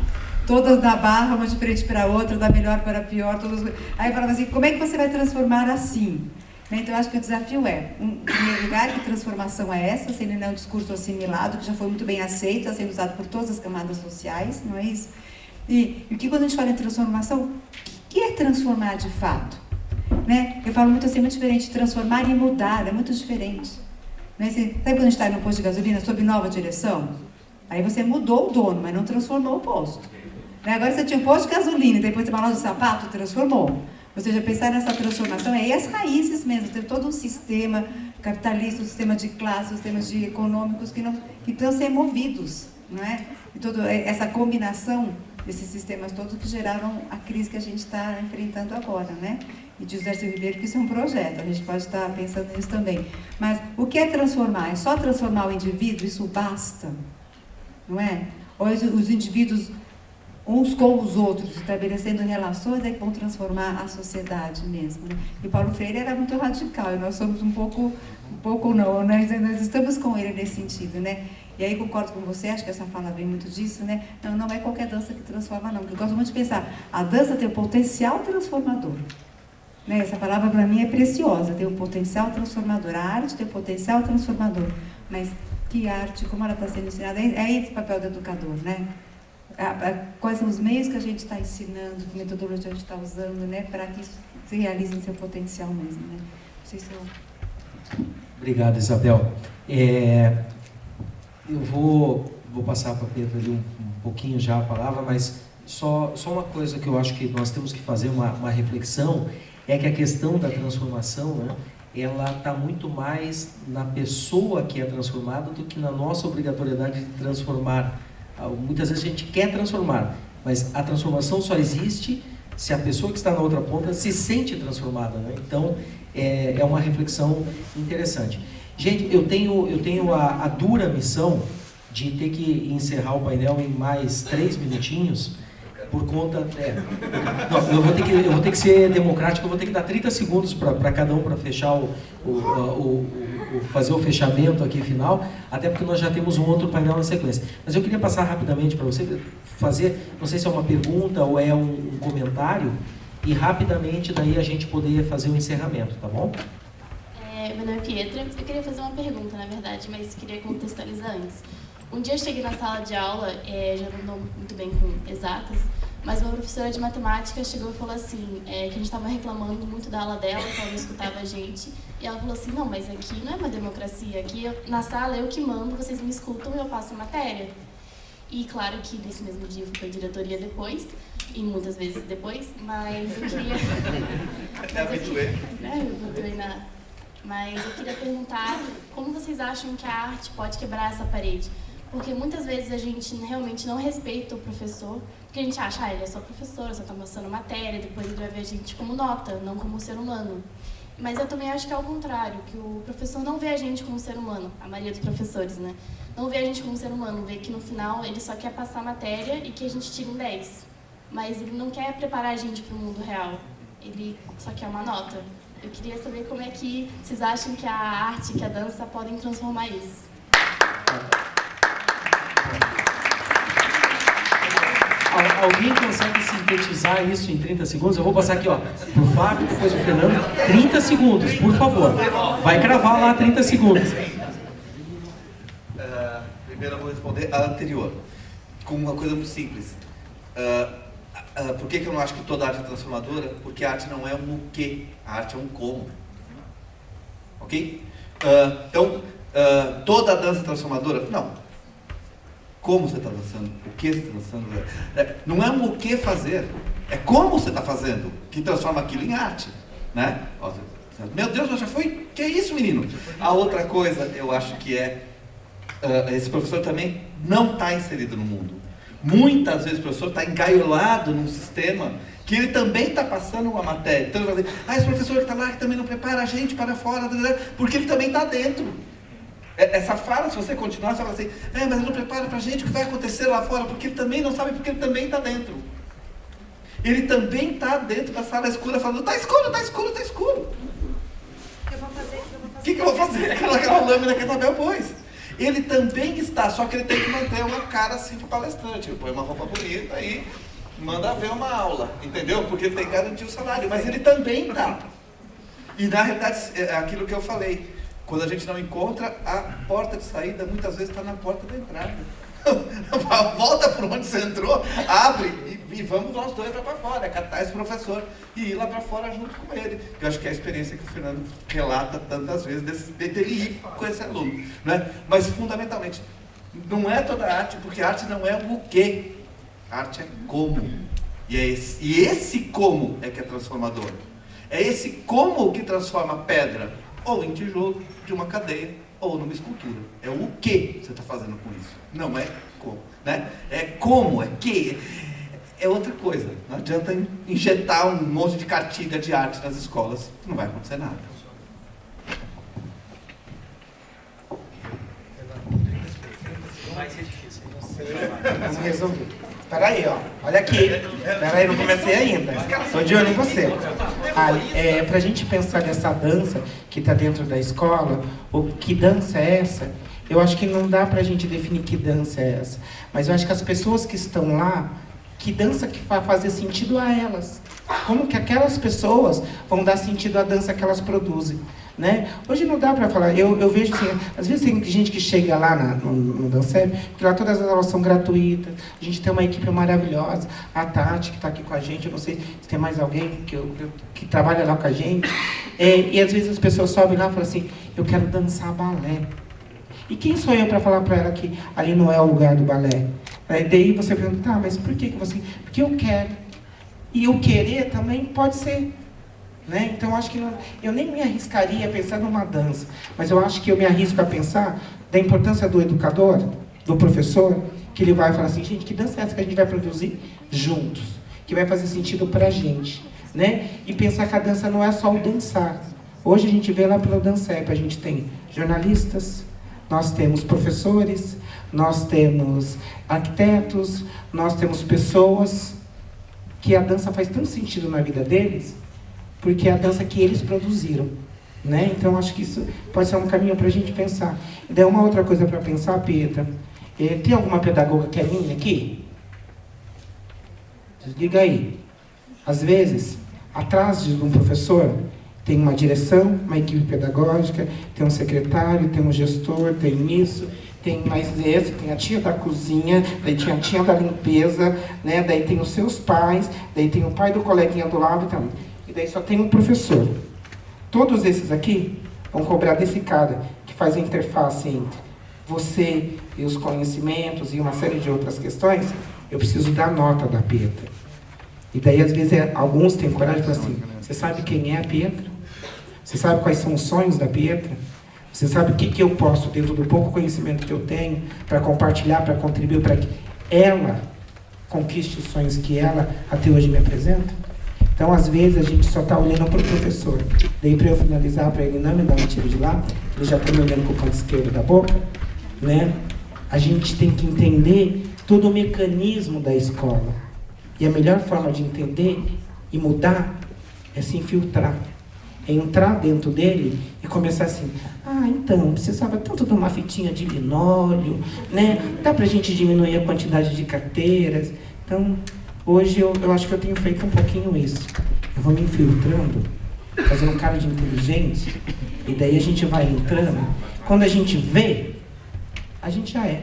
Todas da barra, uma de frente para a outra, da melhor para a pior, todas. Aí eu falava assim, como é que você vai transformar assim? Então, eu acho que o desafio é, em primeiro lugar, que transformação é essa, se ele não é um discurso assimilado, que já foi muito bem aceito, está sendo usado por todas as camadas sociais, não é isso? E o que, quando a gente fala em transformação, o que é transformar de fato? Né? Eu falo muito assim, muito diferente, transformar e mudar, é muito diferente. Né? Sabe quando a gente está no posto de gasolina, sob nova direção? Aí você mudou o dono, mas não transformou o posto. Né? Agora você tinha um posto de gasolina, depois tem uma loja de sapato, transformou. Ou seja, pensar nessa transformação é as raízes mesmo, ter todo um sistema capitalista, um sistema de classe, sistemas econômicos que precisam ser movidos, não é? E toda essa combinação desses sistemas todos que geraram a crise que a gente está enfrentando agora, né? E diz o Darcy Ribeiro que isso é um projeto, a gente pode estar pensando nisso também. Mas o que é transformar? É só transformar o indivíduo? Isso basta? Não é? Ou os indivíduos uns com os outros, estabelecendo relações é que vão transformar a sociedade mesmo. Né? E Paulo Freire era muito radical, e nós somos um pouco não, né? Nós estamos com ele nesse sentido, né? E aí concordo com você, acho que essa fala vem muito disso, né? Não é qualquer dança que transforma, não. Porque eu gosto muito de pensar, a dança tem um potencial transformador. Né? Essa palavra para mim é preciosa, tem um potencial transformador. A arte tem um potencial transformador. Mas que arte, como ela está sendo ensinada, é esse o papel do educador, né? Quais são os meios que a gente está ensinando, que metodologia a gente está usando, né, para que isso se realize em seu potencial mesmo, né? Não sei se eu... Obrigado, Isabel. Eu vou passar para Pedro ali um pouquinho já a palavra, mas só uma coisa que eu acho que nós temos que fazer uma reflexão, é que a questão da transformação, né, ela está muito mais na pessoa que é transformada do que na nossa obrigatoriedade de transformar. Muitas vezes a gente quer transformar, mas a transformação só existe se a pessoa que está na outra ponta se sente transformada, né? Então, é uma reflexão interessante. Gente, eu tenho a dura missão de ter que encerrar o painel em mais 3 minutinhos, por conta... Não, eu vou ter que ser democrático, eu vou ter que dar 30 segundos para cada um para fechar fazer o fechamento aqui final, até porque nós já temos um outro painel na sequência. Mas eu queria passar rapidamente para você fazer, não sei se é uma pergunta ou é um comentário, e rapidamente daí a gente poder fazer o encerramento, tá bom? Meu nome é Pietra. Eu queria fazer uma pergunta, na verdade, mas queria contextualizar antes. Um dia eu cheguei na sala de aula, já não estou muito bem com exatas, mas uma professora de matemática chegou e falou assim, que a gente estava reclamando muito da aula dela, que ela não escutava a gente, e ela falou assim, não, mas aqui não é uma democracia, aqui na sala eu que mando, vocês me escutam e eu passo a matéria. E claro que nesse mesmo dia eu fui para a diretoria depois, e muitas vezes depois, mas eu queria... Mas eu queria perguntar como vocês acham que a arte pode quebrar essa parede? Porque muitas vezes a gente realmente não respeita o professor, porque a gente acha, ele é só professor, só está mostrando matéria, depois ele vai ver a gente como nota, não como ser humano. Mas eu também acho que é o contrário, que o professor não vê a gente como ser humano, a maioria dos professores, né? Não vê a gente como ser humano, vê que no final ele só quer passar matéria e que a gente tire um 10. Mas ele não quer preparar a gente para o mundo real, ele só quer uma nota. Eu queria saber como é que vocês acham que a arte, que a dança podem transformar isso. Alguém consegue sintetizar isso em 30 segundos? Eu vou passar aqui, ó, pro Fábio, depois o Fernando. 30 segundos, por favor. Vai cravar lá 30 segundos. Primeiro eu vou responder a anterior, com uma coisa muito simples. Por que eu não acho que toda arte é transformadora? Porque a arte não é um quê, a arte é um como. Ok? Então, toda a dança é transformadora? Não. Como você está dançando? O que você está dançando? Não é o que fazer, é como você está fazendo que transforma aquilo em arte. Né? Meu Deus, mas já foi? Que é isso, menino? A outra coisa, eu acho que esse professor também não está inserido no mundo. Muitas vezes o professor está engaiolado num sistema que ele também está passando uma matéria. Então ele vai dizer, esse professor que está lá, que também não prepara a gente para fora, porque ele também está dentro. Essa fala, se você continuar, você fala assim, mas ele não prepara para a gente o que vai acontecer lá fora, porque ele também não sabe, porque ele também está dentro. Ele também está dentro da sala escura falando, tá escuro, tá escuro, tá escuro. Eu vou fazer, O que eu vou fazer? Aquela lâmina que a Isabel pôs. Ele também está, só que ele tem que manter uma cara assim de palestrante. Ele põe uma roupa bonita e manda ver uma aula, entendeu? Porque ele tem que garantir o salário, mas ele também está. E na realidade, é aquilo que eu falei, quando a gente não encontra, a porta de saída muitas vezes está na porta da entrada. Volta por onde você entrou, abre e vamos nós dois lá para fora, catar esse professor e ir lá para fora junto com ele. Eu acho que é a experiência que o Fernando relata tantas vezes dele ir com esse aluno, né? Mas fundamentalmente, não é toda arte, porque arte não é o quê, arte é como. E esse como é que é transformador. É esse como que transforma pedra ou em tijolo de uma cadeia ou numa escultura. É o que você está fazendo com isso. Não é como, né? É como, é que. É outra coisa. Não adianta injetar um monte de cartilha de arte nas escolas, não vai acontecer nada. Vamos resolver. Espera aí, ó. Olha aqui. Espera aí, não comecei ainda. Estou de olho em você. Para a gente pensar nessa dança que está dentro da escola, que dança é essa? Eu acho que não dá para a gente definir que dança é essa. Mas eu acho que as pessoas que estão lá, que dança que vai fazer sentido a elas. Como que aquelas pessoas vão dar sentido à dança que elas produzem, né? Hoje não dá para falar, eu vejo assim, às vezes tem gente que chega lá no Danceb, porque lá todas as aulas são gratuitas, a gente tem uma equipe maravilhosa, a Tati que está aqui com a gente, eu não sei se tem mais alguém que trabalha lá com a gente, e às vezes as pessoas sobem lá e falam assim, eu quero dançar balé. E quem sou eu para falar para ela que ali não é o lugar do balé? Daí você pergunta, tá, mas por que você... Porque eu quero. E o querer também pode ser, né? Então, acho que eu nem me arriscaria a pensar numa dança, mas eu acho que eu me arrisco a pensar da importância do educador, do professor, que ele vai falar assim, gente, que dança é essa que a gente vai produzir juntos? Que vai fazer sentido pra gente, né? E pensar que a dança não é só o dançar. Hoje a gente vê lá pelo Danceb, a gente tem jornalistas, nós temos professores, nós temos arquitetos, nós temos pessoas que a dança faz tanto sentido na vida deles, porque é a dança que eles produziram, né? Então, acho que isso pode ser um caminho para a gente pensar. E daí uma outra coisa para pensar, Pietra, tem alguma pedagoga que é minha aqui? Diga aí. Às vezes, atrás de um professor, tem uma direção, uma equipe pedagógica, tem um secretário, tem um gestor, tem isso, tem mais esse, tem a tia da cozinha, daí tem a tia da limpeza, né? Daí tem os seus pais, daí tem o pai do coleguinha do lado também. E daí só tem um professor. Todos esses aqui vão cobrar desse cara que faz a interface entre você e os conhecimentos e uma série de outras questões. Eu preciso dar nota da Pietra. E daí, às vezes, alguns têm coragem de falar assim, você sabe quem é a Pietra? Você sabe quais são os sonhos da Pietra? Você sabe o que eu posso, dentro do pouco conhecimento que eu tenho, para compartilhar, para contribuir, para que ela conquiste os sonhos que ela até hoje me apresenta? Então, às vezes, a gente só está olhando para o professor. Daí, para eu finalizar, para ele não me dar um tiro de lá, ele já está me olhando com o canto esquerdo da boca, né? A gente tem que entender todo o mecanismo da escola. E a melhor forma de entender e mudar é se infiltrar. É entrar dentro dele e começar assim, então, precisava tanto de uma fitinha de linóleo, né? Dá pra gente diminuir a quantidade de carteiras. Então, hoje eu acho que eu tenho feito um pouquinho isso. Eu vou me infiltrando, fazendo um cara de inteligente, e daí a gente vai entrando. Quando a gente vê, a gente já é.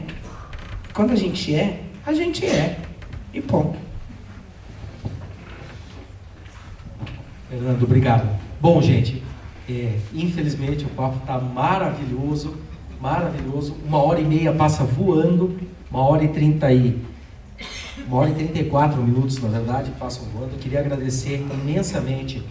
Quando a gente é. E ponto. Fernando, obrigado. Bom, gente, infelizmente o papo está maravilhoso, maravilhoso. 1h30 passa voando, 1h34 minutos, na verdade, passam voando. Eu queria agradecer imensamente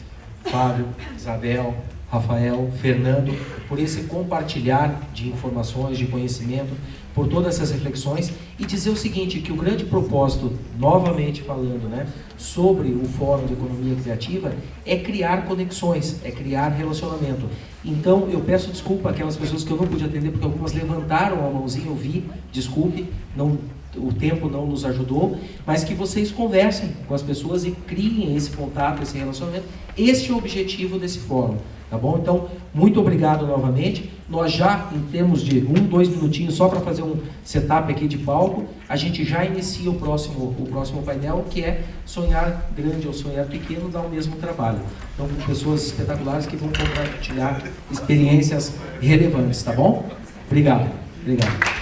Fábio, Isabel, Rafael, Fernando, por esse compartilhar de informações, de conhecimento, por todas essas reflexões, e dizer o seguinte, que o grande propósito, novamente falando, né, sobre o Fórum de Economia Criativa, é criar conexões, é criar relacionamento. Então, eu peço desculpa àquelas pessoas que eu não pude atender, porque algumas levantaram a mãozinha, eu vi, desculpe, não o tempo não nos ajudou, mas que vocês conversem com as pessoas e criem esse contato, esse relacionamento. Este é o objetivo desse fórum, tá bom? Então, muito obrigado novamente. Nós já, em termos de 2 minutinhos, só para fazer um setup aqui de palco, a gente já inicia o próximo painel, que é sonhar grande ou sonhar pequeno, dá o mesmo trabalho. Então, com pessoas espetaculares que vão compartilhar experiências relevantes, tá bom? Obrigado. Obrigado.